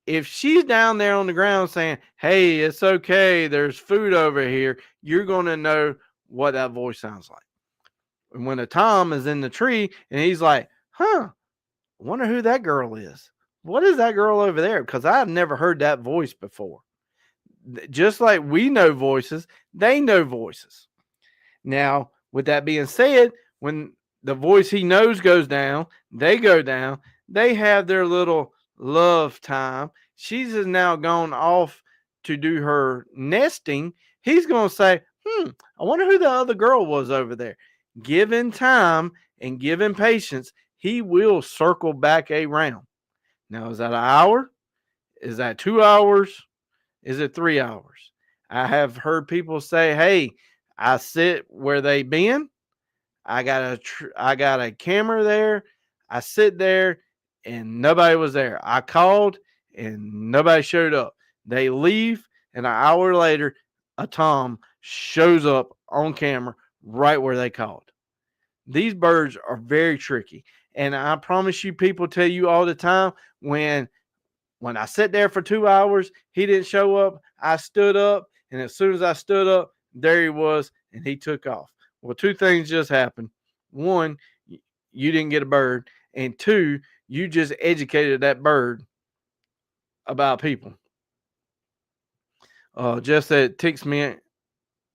if she's down there on the ground saying, "Hey, it's okay, there's food over here," you're going to know what that voice sounds like. And when a tom is in the tree and he's like, "Huh, I wonder who that girl is. What is that girl over there?" Because I've never heard that voice before. Just like we know voices, they know voices. Now, with that being said, when the voice he knows goes down, they go down, they have their little love time. She's has now gone off to do her nesting. He's going to say, I wonder who the other girl was over there. Given time and given patience, he will circle back around. Now, is that an hour? Is that 2 hours? Is it 3 hours? I have heard people say, "Hey, I sit where they been. I got a camera there. I sit there, and nobody was there. I called, and nobody showed up. They leave, and an hour later, a tom shows up on camera right where they called." These birds are very tricky, and I promise you, people tell you all the time when I sat there for 2 hours, he didn't show up. I stood up, and as soon as I stood up, there he was, and he took off. Well, two things just happened. One, you didn't get a bird, and two, you just educated that bird about people. Just that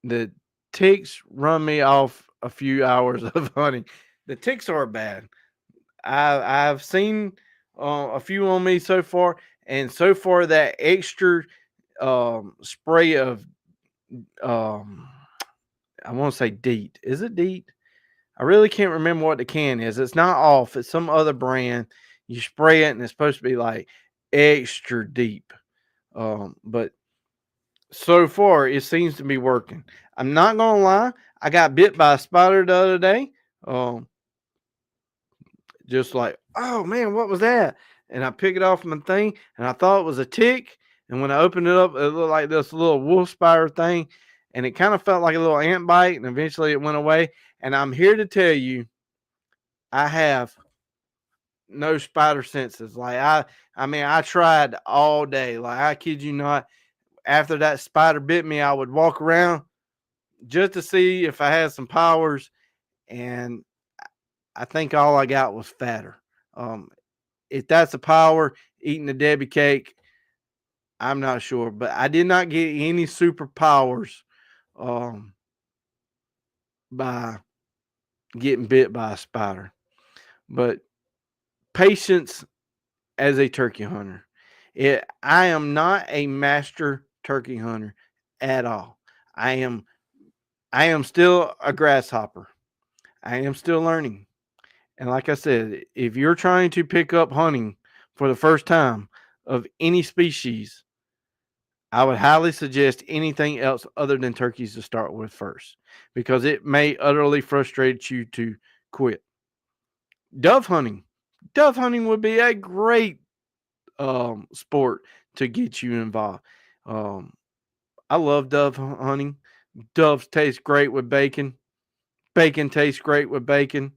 the ticks run me off a few hours of hunting. The ticks are bad. I've seen a few on me so far, and so far that extra spray of I want to say DEET. Is it DEET? I really can't remember what the can is. It's not off. It's some other brand. You spray it, and it's supposed to be like extra deep. But so far, it seems to be working. I'm not gonna lie. I got bit by a spider the other day. Um, just like, "Oh man, what was that?" And I pick it off my thing, and I thought it was a tick. And when I opened it up, it looked like this little wolf spider thing, and it kind of felt like a little ant bite. And eventually, it went away. And I'm here to tell you, I have no spider senses. I mean, I tried all day. Like, I kid you not. After that spider bit me, I would walk around just to see if I had some powers, and I think all I got was fatter. Um, if that's a power, eating the Debbie cake, I'm not sure, but I did not get any superpowers um, by getting bit by a spider. But patience as a turkey hunter. I am not a master turkey hunter at all. I am I am still a grasshopper. I am still learning. And like I said, if you're trying to pick up hunting for the first time of any species, I would highly suggest anything else other than turkeys to start with first, because it may utterly frustrate you to quit. Dove hunting. Dove hunting would be a great sport to get you involved. Um, I love hunting. Doves taste great with bacon. Bacon tastes great with bacon.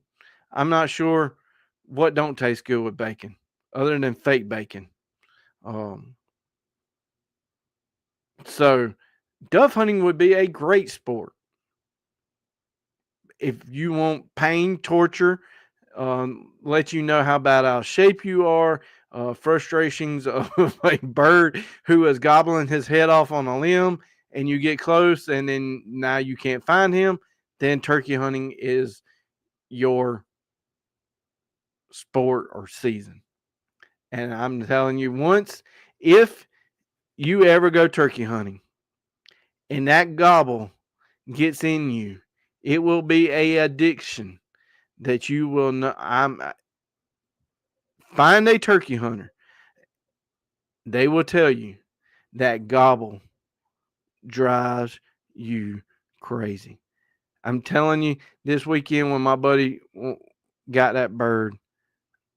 I'm not sure what don't taste good with bacon, other than fake bacon. Um, so dove hunting would be a great sport if you want pain, torture, let you know how bad out of shape you are, frustrations of a bird who is gobbling his head off on a limb, and you get close, and then now you can't find him. Then turkey hunting is your sport or season. And I'm telling you, if you ever go turkey hunting and that gobble gets in you, it will be a addiction that you will not. Find a turkey hunter. They will tell you that gobble drives you crazy. I'm telling you, this weekend when my buddy got that bird,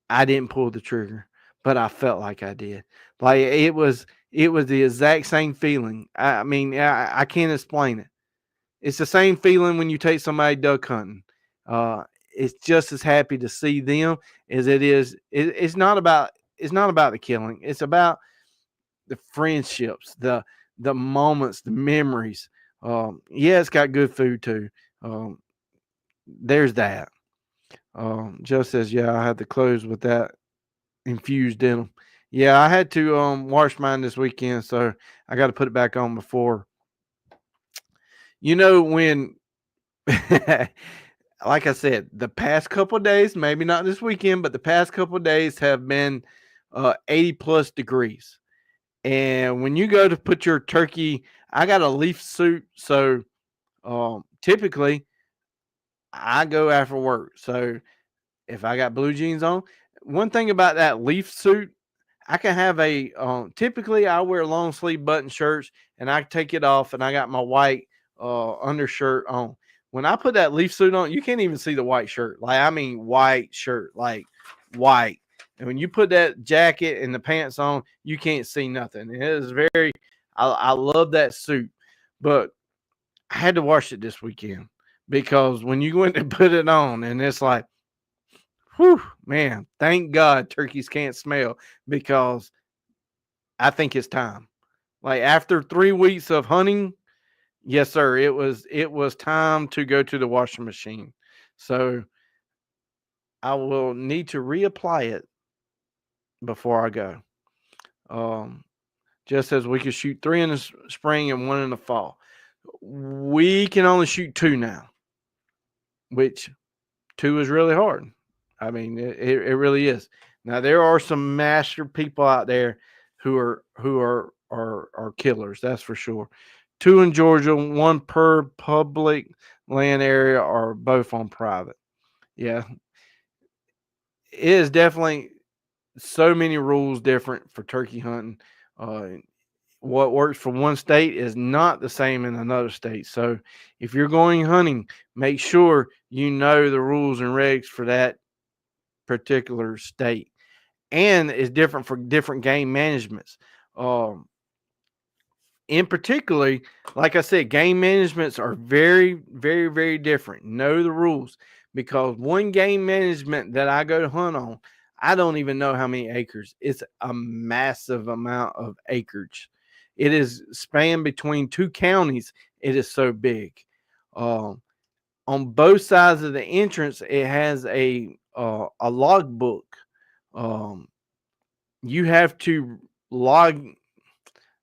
I didn't pull the trigger, but I felt like I did. Like it was the exact same feeling. I mean, I can't explain it. It's the same feeling when you take somebody duck hunting. Uh, it's just as happy to see them as it is. It's not about the killing. It's about the friendships, the moments, the memories. Yeah, it's got good food too. There's that. Joe says, yeah, I had to close with that infused in them. Yeah, I had to wash mine this weekend, so I got to put it back on before. You know when, like I said, the past couple of days, maybe not this weekend, but the past couple of days have been 80 plus degrees. And when you go to put your turkey, I got a leaf suit, so typically I go after work. So if I got blue jeans on, one thing about that leaf suit, I can have typically I wear long sleeve button shirts and I take it off and I got my white undershirt on. When I put that leaf suit on, you can't even see the white shirt. Like, I mean, white shirt, like white. And when you put that jacket and the pants on, you can't see nothing. It is I love that suit, but I had to wash it this weekend because when you went to put it on and it's like, whew, man, thank God turkeys can't smell because I think it's time. Like after 3 weeks of hunting, yes, sir, it was time to go to the washing machine. So I will need to reapply it before I go. Um, just as we could shoot 3 in the spring and 1 in the fall. We can only shoot 2 now, which 2 is really hard. I mean, it really is. Now there are some master people out there who are killers. That's for sure. 2 in Georgia, 1 per public land area, or both on private. Yeah, it is definitely so many rules different for turkey hunting. Uh, what works for one state is not the same in another state. So if you're going hunting, make sure you know the rules and regs for that particular state. And it's different for different game managements. Um, in particular, like I said, game managements are very, very, very different. Know the rules because one game management that I go to hunt on, I don't even know how many acres. It's a massive amount of acreage. It is spanned between 2 counties. It is so big. Um, on both sides of the entrance, it has a log book. Um, you have to log.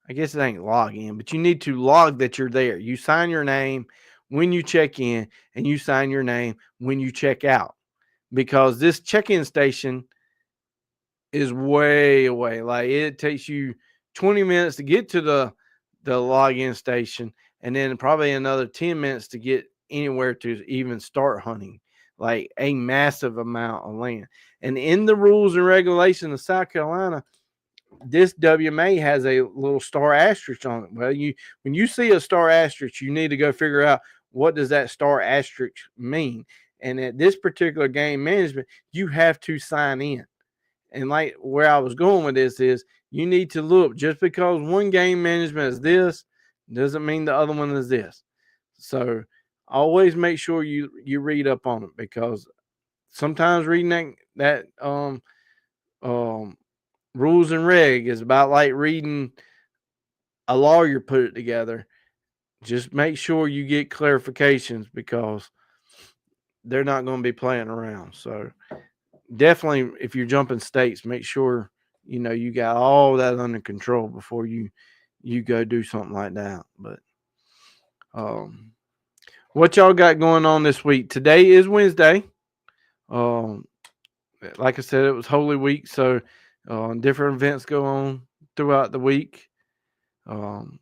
I guess it ain't log in, but you need to log that you're there. You sign your name when you check in, and you sign your name when you check out. Because this check-in station is way away. Like it takes you 20 minutes to get to the login station, and then probably another 10 minutes to get anywhere to even start hunting. Like a massive amount of land. And in the rules and regulations of South Carolina, this WMA has a little star asterisk on it. Well, when you see a star asterisk, you need to go figure out what does that star asterisk mean. And at this particular game management, you have to sign in. And like where I was going with this is you need to look. Just because one game management is this doesn't mean the other one is this. So always make sure you read up on it, because sometimes reading that um rules and reg is about like reading a lawyer put it together. Just make sure you get clarifications, because they're not going to be playing around. So definitely, if you're jumping states, make sure you got all that under control before you go do something like that. But um, what y'all got going on this week? Today is Wednesday. Um, like I said, it was Holy Week, so different events go on throughout the week. Um,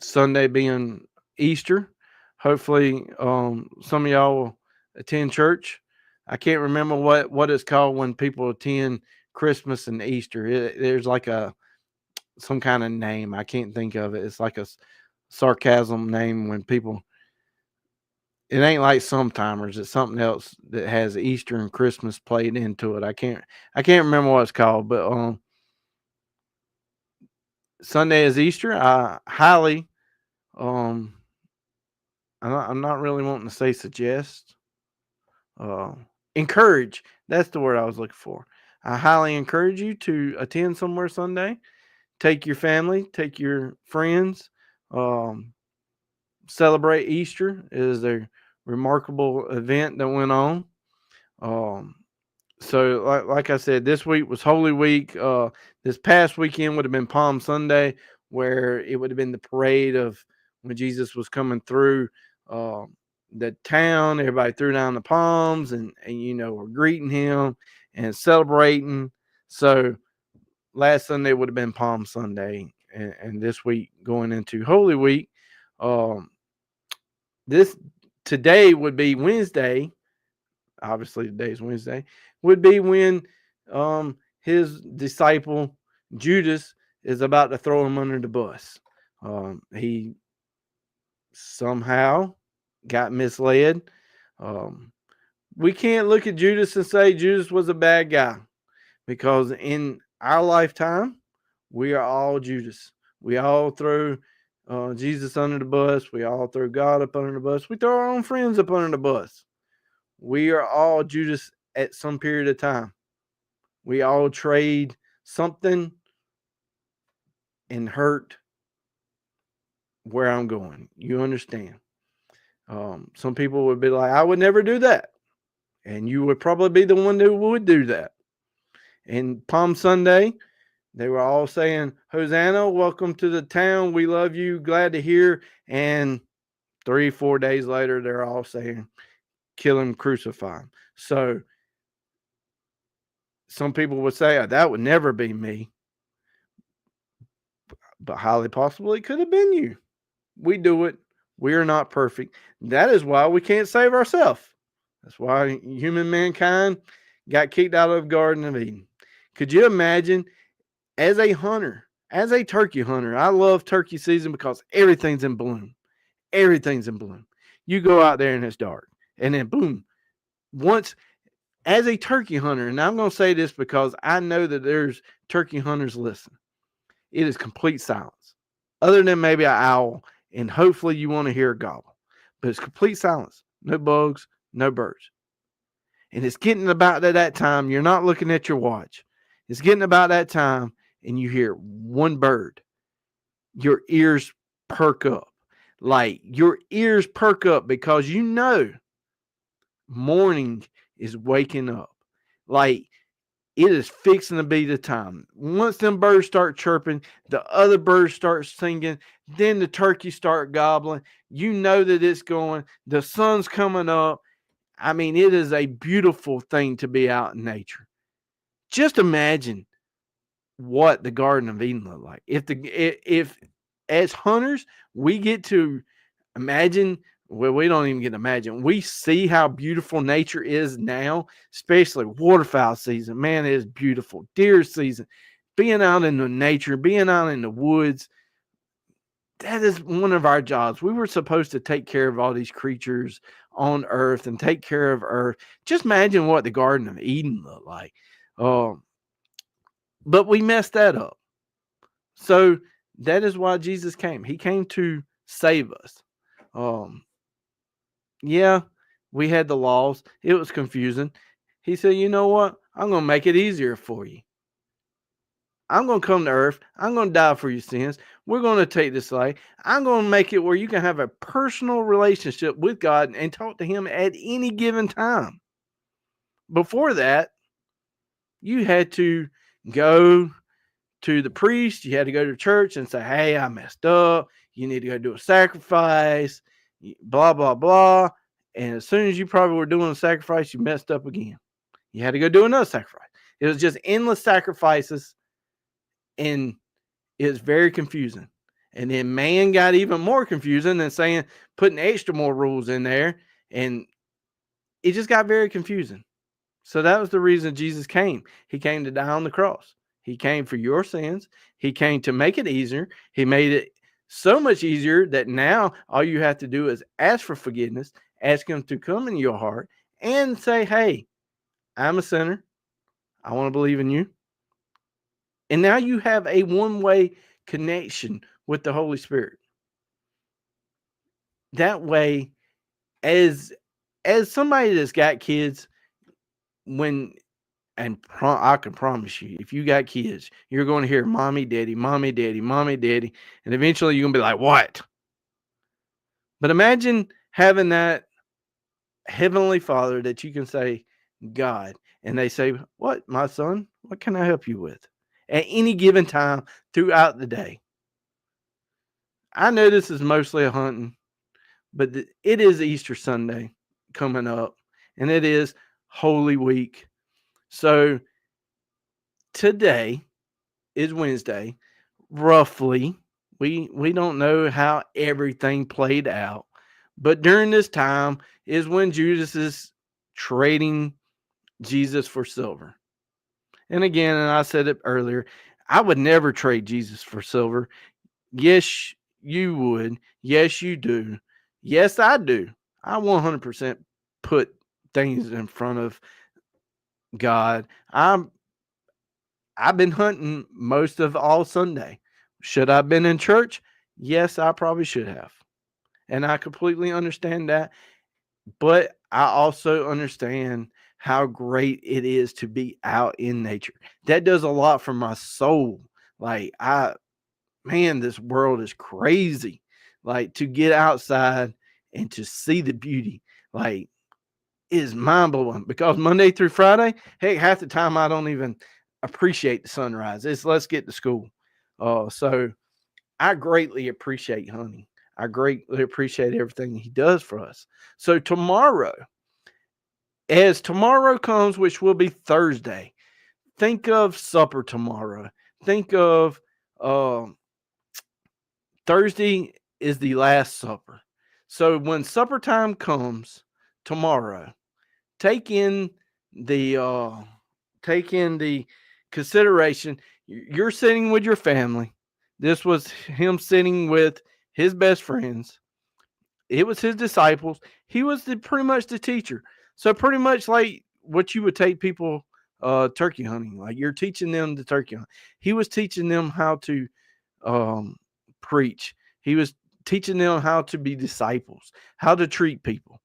Sunday being Easter. Hopefully, some of y'all will attend church. I can't remember what it's called when people attend Christmas and Easter. There's like some kind of name. I can't think of it. It's like a sarcasm name when people. It ain't like Sometimers. It's something else that has Easter and Christmas played into it. I can't remember what it's called, but Sunday is Easter. I highly um I'm not really wanting to say suggest. Uh, Encourage. That's the word I was looking for. I highly encourage you to attend somewhere Sunday. Take your family, take your friends. Um, Celebrate Easter. It is a remarkable event that went on. Um, so like I said, this week was Holy Week. This past weekend would have been Palm Sunday, where it would have been the parade of when Jesus was coming through uh, the town. Everybody threw down the palms and were greeting him and celebrating. So last Sunday would have been Palm Sunday, and this week going into Holy Week. Um, this Today would be Wednesday. Obviously today's Wednesday, would be when his disciple Judas is about to throw him under the bus. He somehow got misled. We can't look at Judas and say Judas was a bad guy, because in our lifetime, we are all Judas. We all throw Jesus under the bus. We all throw God up under the bus. We throw our own friends up under the bus. We are all Judas at some period of time. We all trade something and hurt where I'm going. You understand? Some people would be like, I would never do that. And you would probably be the one who would do that. And Palm Sunday, they were all saying, Hosanna, welcome to the town. We love you. Glad to hear. And 3-4 days later, they're all saying, kill him, crucify him. So some people would say, that would never be me. But highly possible it could have been you. We do it. We are not perfect. That is why we can't save ourselves. That's why human mankind got kicked out of the Garden of Eden. Could you imagine, as a hunter, as a turkey hunter, I love turkey season because everything's in bloom. Everything's in bloom. You go out there and it's dark. And then boom. Once, as a turkey hunter, and I'm going to say this because I know that there's turkey hunters listening, it is complete silence. Other than maybe an owl, and hopefully you want to hear a gobble. But it's complete silence. No bugs, no birds. And it's getting about that time. You're not looking at your watch. It's getting about that time, and you hear one bird. Your ears perk up. Like, your ears perk up because you know morning is waking up. Like, it is fixing to be the time. Once them birds start chirping, the other birds start singing, then the turkeys start gobbling. You know that it's going. The sun's coming up. I mean, it is a beautiful thing to be out in nature. Just imagine what the Garden of Eden looked like. If as hunters we get to imagine. Well, we don't even get to imagine. We see how beautiful nature is now, especially waterfowl season. Man, it is beautiful. Deer season, being out in the nature, being out in the woods. That is one of our jobs. We were supposed to take care of all these creatures on earth and take care of earth. Just imagine what the Garden of Eden looked like. But we messed that up. So that is why Jesus came. He came to save us. Yeah, we had the laws. It was confusing. He said, you know what? I'm going to make it easier for you. I'm going to come to earth. I'm going to die for your sins. We're going to take this life. I'm going to make it where you can have a personal relationship with God and talk to him at any given time. Before that, you had to go to the priest. You had to go to church and say, hey, I messed up. You need to go do a sacrifice, blah, blah, blah. And as soon as you probably were doing a sacrifice, you messed up again. You had to go do another sacrifice. It was just endless sacrifices, and it's very confusing. And then man got even more confusing than saying putting extra more rules in there, and it just got very confusing. So that was the reason Jesus came. He came to die on the cross. He came for your sins. He came to make it easier. He made it so much easier that now all you have to do is ask for forgiveness, ask him to come in your heart and say, hey, I'm a sinner. I want to believe in you. And now you have a one-way connection with the Holy Spirit. That way, as somebody that's got kids, I can promise you, if you got kids, you're going to hear mommy, daddy, mommy, daddy, mommy, daddy, and eventually you're going to be like, what? But imagine having that heavenly Father that you can say, God, and they say, what, my son? What can I help you with? At any given time throughout the day. I know this is mostly a hunting, but it is Easter Sunday coming up, and it is Holy Week. So today is Wednesday, roughly. We don't know how everything played out, but during this time is when Judas is trading Jesus for silver. And again, and I said it earlier, I would never trade Jesus for silver. Yes, you would. Yes, you do. Yes, I do. I 100% put things in front of God. I've been hunting most of all Sunday. Should I have been in church? Yes, I probably should have. And I completely understand that. But I also understand how great it is to be out in nature. That does a lot for my soul. Like, man, this world is crazy. Like, to get outside and to see the beauty, like, is mind blowing, because Monday through Friday, heck, half the time I don't even appreciate the sunrise. It's let's get to school. So I greatly appreciate hunting. I greatly appreciate everything he does for us. So tomorrow, as tomorrow comes, which will be Thursday, think of supper tomorrow. Think of Thursday is the Last Supper. So when supper time comes tomorrow, take in the consideration. You're sitting with your family. This was him sitting with his best friends. It was his disciples. He was pretty much the teacher. So pretty much like what you would take people turkey hunting. Like you're teaching them the turkey hunt. He was teaching them how to preach. He was teaching them how to be disciples, how to treat people.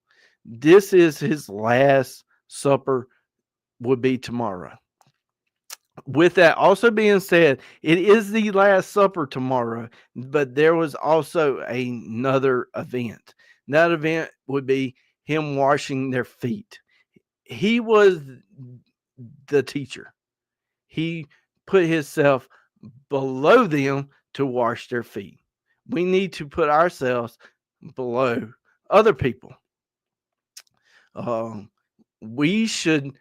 This is his last supper, would be tomorrow. With that also being said, it is the Last Supper tomorrow, but there was also another event. That event would be him washing their feet. He was the teacher. He put himself below them to wash their feet. We need to put ourselves below other people. We should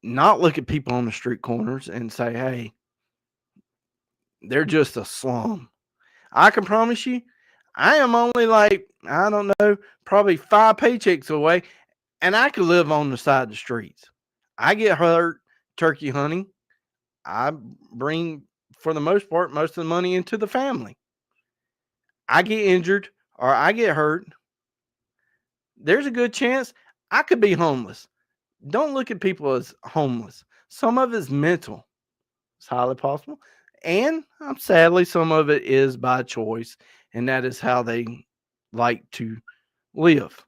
not look at people on the street corners and say, hey, they're just a slum. I can promise you, I am only like, I don't know, probably 5 paychecks away, and I could live on the side of the streets. I get hurt turkey hunting. I bring, for the most part, most of the money into the family. I get injured or I get hurt. There's a good chance I could be homeless. Don't look at people as homeless. Some of it's mental. It's highly possible. And sadly, some of it is by choice, and that is how they like to live.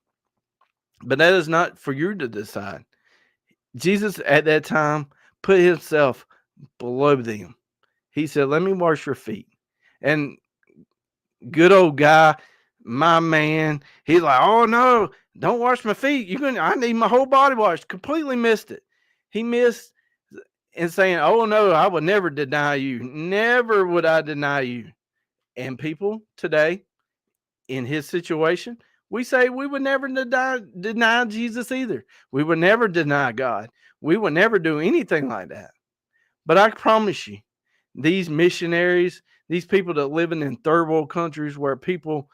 But that is not for you to decide. Jesus at that time put himself below them. He said, let me wash your feet. And good old guy, my man, he's like, oh no, don't wash my feet. I need my whole body washed. Completely missed it. He missed in saying, oh no, I would never deny you. Never would I deny you. And people today in his situation, we say we would never deny Jesus either. We would never deny God. We would never do anything like that. But I promise you, these missionaries, these people that living in third world countries where people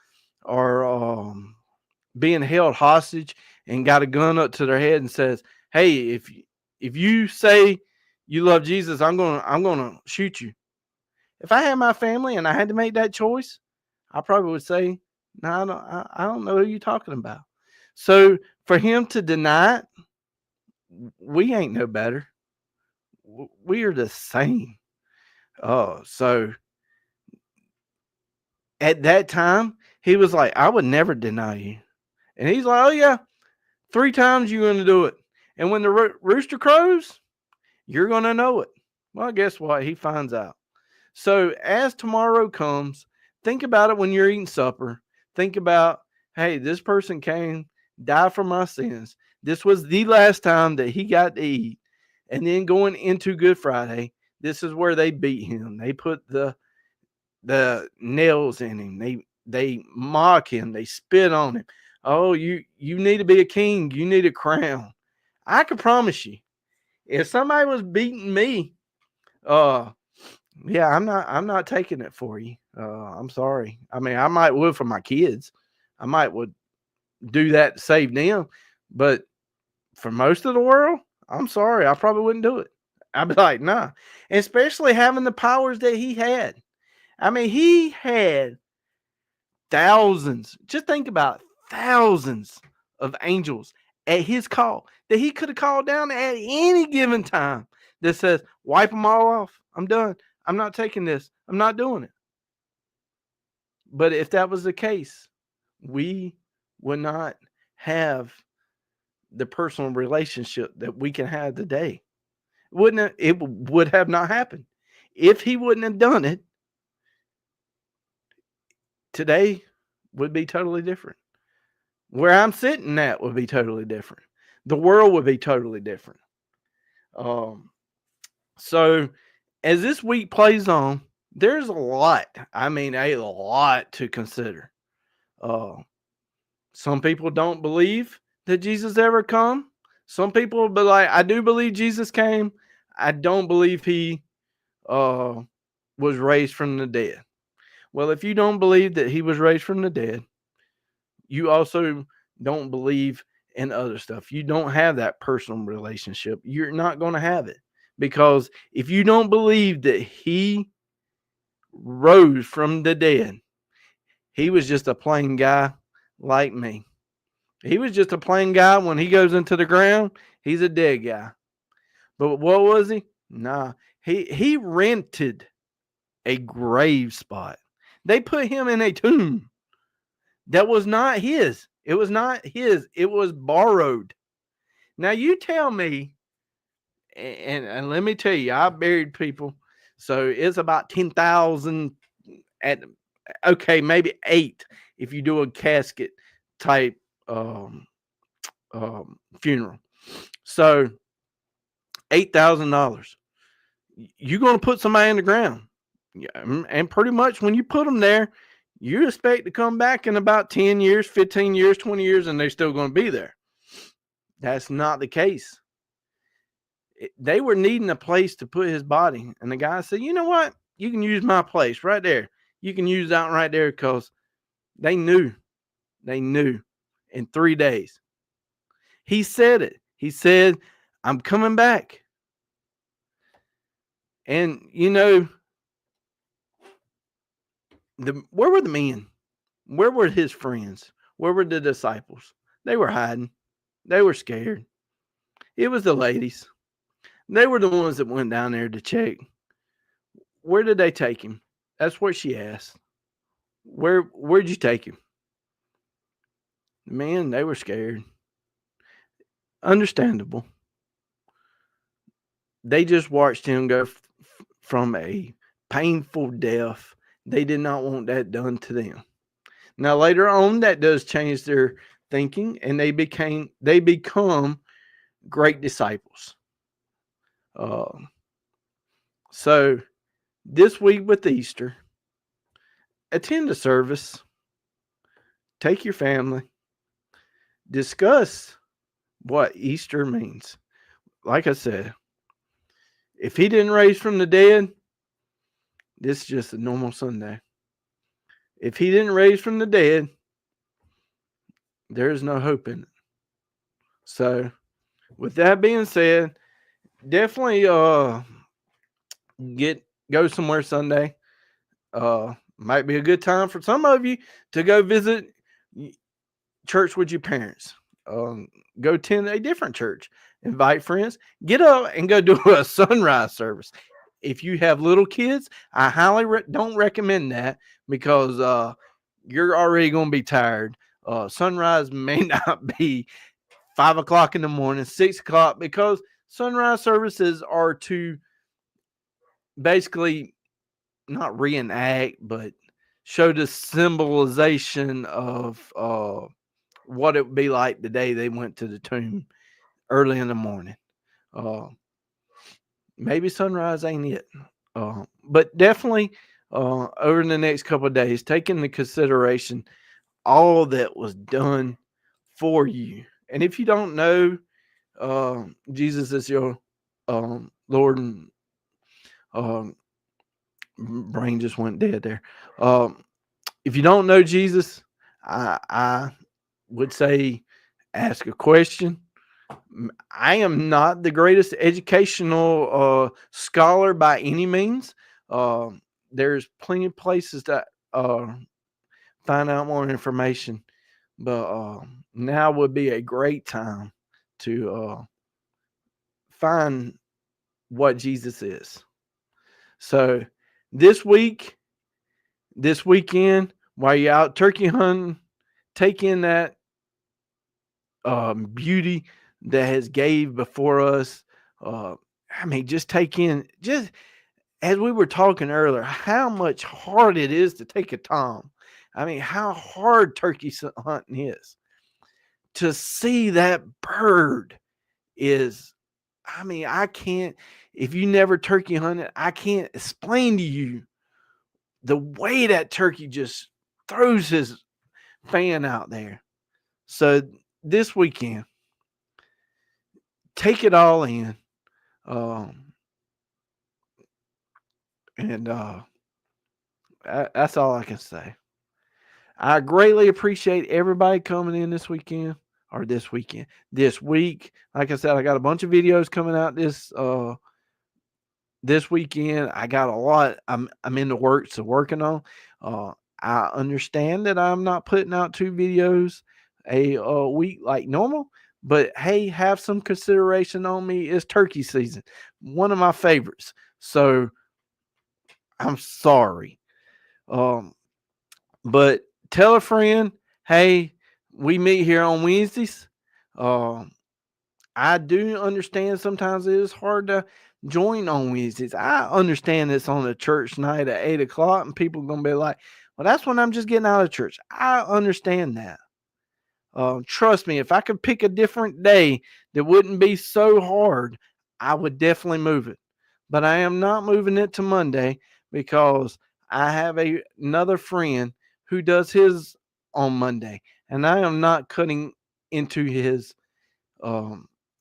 are being held hostage and got a gun up to their head and says, "Hey, if you say you love Jesus, I'm gonna shoot you." If I had my family and I had to make that choice, I probably would say, "No, I don't know who you're talking about." So for him to deny it, we ain't no better. We are the same. Oh, so at that time, he was like, I would never deny you. And he's like, oh, yeah, 3 times you're going to do it. And when the rooster crows, you're going to know it. Well, guess what? He finds out. So as tomorrow comes, think about it when you're eating supper. Think about, hey, this person came, died for my sins. This was the last time that he got to eat. And then going into Good Friday, this is where they beat him. They put the nails in him. They mock him. They spit on him. Oh, you need to be a king. You need a crown. I can promise you, if somebody was beating me, yeah, I'm not taking it for you. I'm sorry. I mean, I might would for my kids. I might would do that to save them, but for most of the world, I'm sorry. I probably wouldn't do it. I'd be like, nah. And especially having the powers that he had. I mean, he had thousands. Just think about it, thousands of angels at his call that he could have called down at any given time that says, wipe them all off. I'm done. I'm not taking this. I'm not doing it. But if that was the case, we would not have the personal relationship that we can have today. It would have not happened. If he wouldn't have done it, today would be totally different. Where I'm sitting at would be totally different. The world would be totally different. So as this week plays on, there's a lot. I mean, a lot to consider. Some people don't believe that Jesus ever come. Some people will be like, I do believe Jesus came. I don't believe he was raised from the dead. Well, if you don't believe that he was raised from the dead, you also don't believe in other stuff. You don't have that personal relationship. You're not going to have it, because if you don't believe that he rose from the dead, he was just a plain guy like me. He was just a plain guy. When he goes into the ground, he's a dead guy. But what was he? Nah, he rented a grave spot. They put him in a tomb that was not his. It was not his. It was borrowed. Now you tell me, and let me tell you, I buried people, so it's about 10,000 at, okay, maybe 8 if you do a casket type funeral. So $8,000. You're going to put somebody in the ground, and pretty much when you put them there, you expect to come back in about 10 years, 15 years, 20 years, and they're still going to be there. That's not the case. They were needing a place to put his body. And the guy said, you know what? You can use my place right there. You can use that right there, because they knew in 3 days. He said it. He said, I'm coming back. And, where were the men? Where were his friends? Where were the disciples? They were hiding. They were scared. It was the ladies. They were the ones that went down there to check. Where did they take him? That's what she asked. Where'd you take him? Man, they were scared. Understandable. They just watched him go from a painful death. They did not want that done to them. Now later on, that does change their thinking, and they become great disciples. So this week with Easter, attend a service, take your family, discuss what Easter means. Like I said, if he didn't raise from the dead, this is just a normal Sunday. If he didn't raise from the dead, there is no hope in it. So, with that being said, definitely go somewhere Sunday. Might be a good time for some of you to go visit church with your parents. Go attend a different church. Invite friends. Get up and go do a sunrise service. If you have little kids, I highly don't recommend that because you're already going to be tired. Sunrise may not be 5 o'clock in the morning, 6 o'clock, because sunrise services are to basically not reenact, but show the symbolization of what it would be like the day they went to the tomb early in the morning. Maybe sunrise ain't it. But definitely over the next couple of days, take into consideration all that was done for you. And if you don't know Jesus is your Lord, and brain just went dead there. If you don't know Jesus, I would say ask a question. I am not the greatest educational scholar by any means. There's plenty of places that find out more information, but now would be a great time to find what Jesus is. So this weekend, while you're out turkey hunting, take in that beauty that has gave before us. Just take in, just as we were talking earlier, how much hard it is to take a tom. How hard turkey hunting is. To see that bird is, I can't, if you never turkey hunted, I can't explain to you the way that turkey just throws his fan out there. So this weekend, take it all in. That's all I can say. I greatly appreciate everybody coming in this week. Like I said, I got a bunch of videos coming out this weekend. I got a lot I'm in the works of working on. I understand that I'm not putting out 2 videos a week like normal, but hey, have some consideration on me. It's turkey season, one of my favorites. So I'm sorry. But tell a friend, hey, we meet here on Wednesdays. I do understand sometimes it is hard to join on Wednesdays. I understand it's on a church night at 8 o'clock and people are going to be like, well, that's when I'm just getting out of church. I understand that. Trust me, if I could pick a different day that wouldn't be so hard, I would definitely move it. But I am not moving it to Monday because I have another friend who does his on Monday, and I am not cutting into his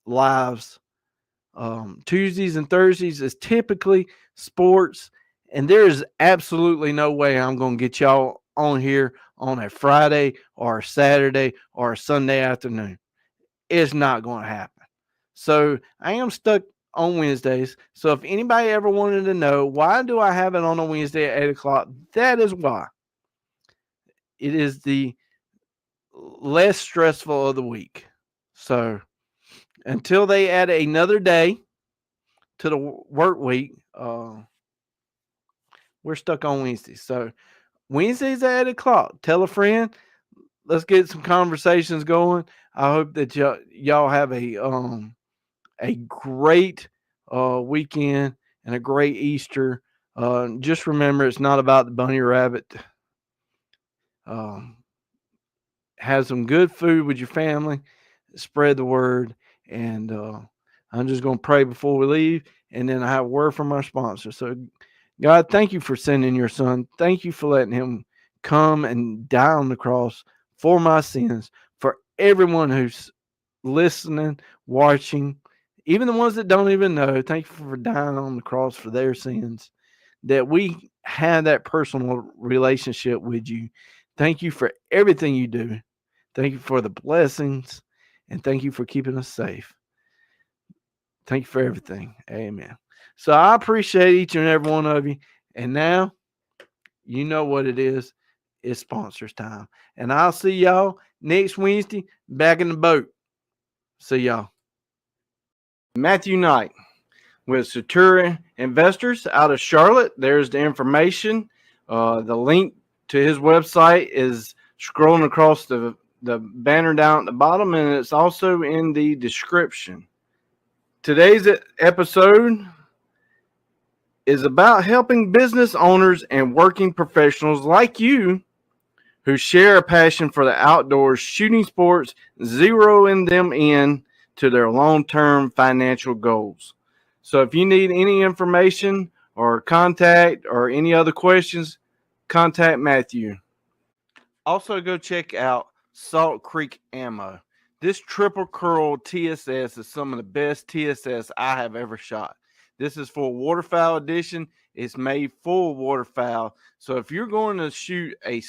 lives. Tuesdays and Thursdays is typically sports, and there is absolutely no way I'm going to get y'all on here on a Friday or a Saturday or a Sunday afternoon. It's not going to happen. So I am stuck on Wednesdays. So if anybody ever wanted to know why do I have it on a Wednesday at 8 o'clock, that is why. It is the less stressful of the week. So until they add another day to the work week, we're stuck on Wednesdays. So Wednesdays at 8 o'clock. Tell a friend. Let's get some conversations going. I hope that y'all have a great weekend and a great Easter. Just remember, it's not about the bunny rabbit. Have some good food with your family, spread the word, and I'm just going to pray before we leave, and then I have a word from our sponsor. So, God, thank you for sending your son. Thank you for letting him come and die on the cross for my sins, for everyone who's listening, watching, even the ones that don't even know. Thank you for dying on the cross for their sins, that we have that personal relationship with you. Thank you for everything you do. Thank you for the blessings, and thank you for keeping us safe. Thank you for everything. Amen. So I appreciate each and every one of you. And now you know what it is. It's sponsors time. And I'll see y'all next Wednesday back in the boat. See y'all. Matthew Knight with Satura Investors out of Charlotte. There's the information. The link to his website is scrolling across the banner down at the bottom, and it's also in the description. Today's episode is about helping business owners and working professionals like you who share a passion for the outdoors, shooting sports, zeroing them in to their long-term financial goals. So if you need any information or contact or any other questions, contact Matthew. Also, go check out Salt Creek Ammo. This triple curl TSS is some of the best TSS I have ever shot. This is for waterfowl edition. It's made for waterfowl. So if you're going to shoot a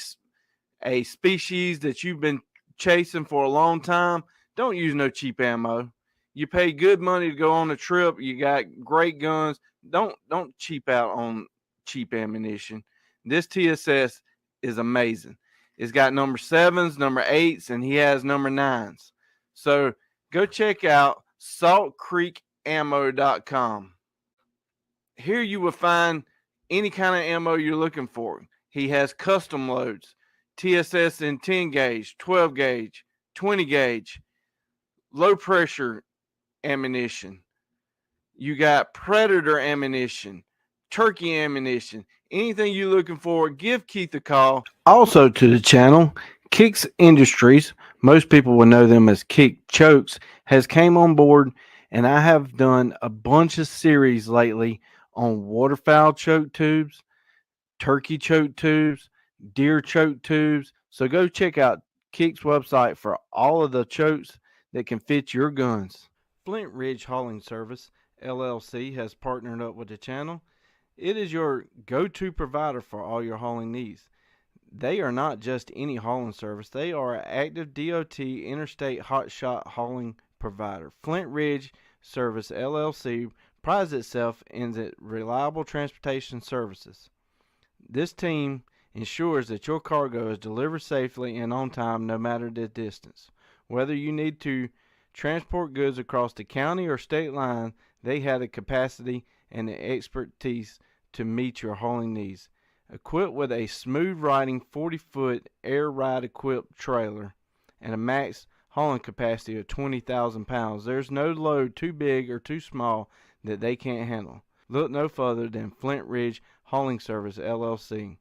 species that you've been chasing for a long time, don't use no cheap ammo. You pay good money to go on a trip. You got great guns. Don't cheap out on cheap ammunition. This TSS is amazing. It's got number 7s, number 8s, and he has number 9s. So go check out saltcreekammo.com. Here you will find any kind of ammo you're looking for. He has custom loads, TSS in 10 gauge, 12 gauge, 20 gauge, low pressure ammunition. You got predator ammunition, turkey ammunition, anything you're looking for, give Keith a call. Also to the channel, Kicks Industries, most people will know them as Kick Chokes, has came on board, and I have done a bunch of series lately on waterfowl choke tubes, turkey choke tubes, deer choke tubes. So go check out Kick's website for all of the chokes that can fit your guns. Flint Ridge Hauling Service, LLC, has partnered up with the channel. It is your go-to provider for all your hauling needs. They are not just any hauling service. They are an active DOT interstate hotshot hauling provider. Flint Ridge Service, LLC, prides itself in its reliable transportation services. This team ensures that your cargo is delivered safely and on time no matter the distance. Whether you need to transport goods across the county or state line, they have the capacity and the expertise to meet your hauling needs. Equipped with a smooth riding 40-foot air ride equipped trailer and a max hauling capacity of 20,000 pounds, there's no load too big or too small that they can't handle. Look no further than Flint Ridge Hauling Service, LLC.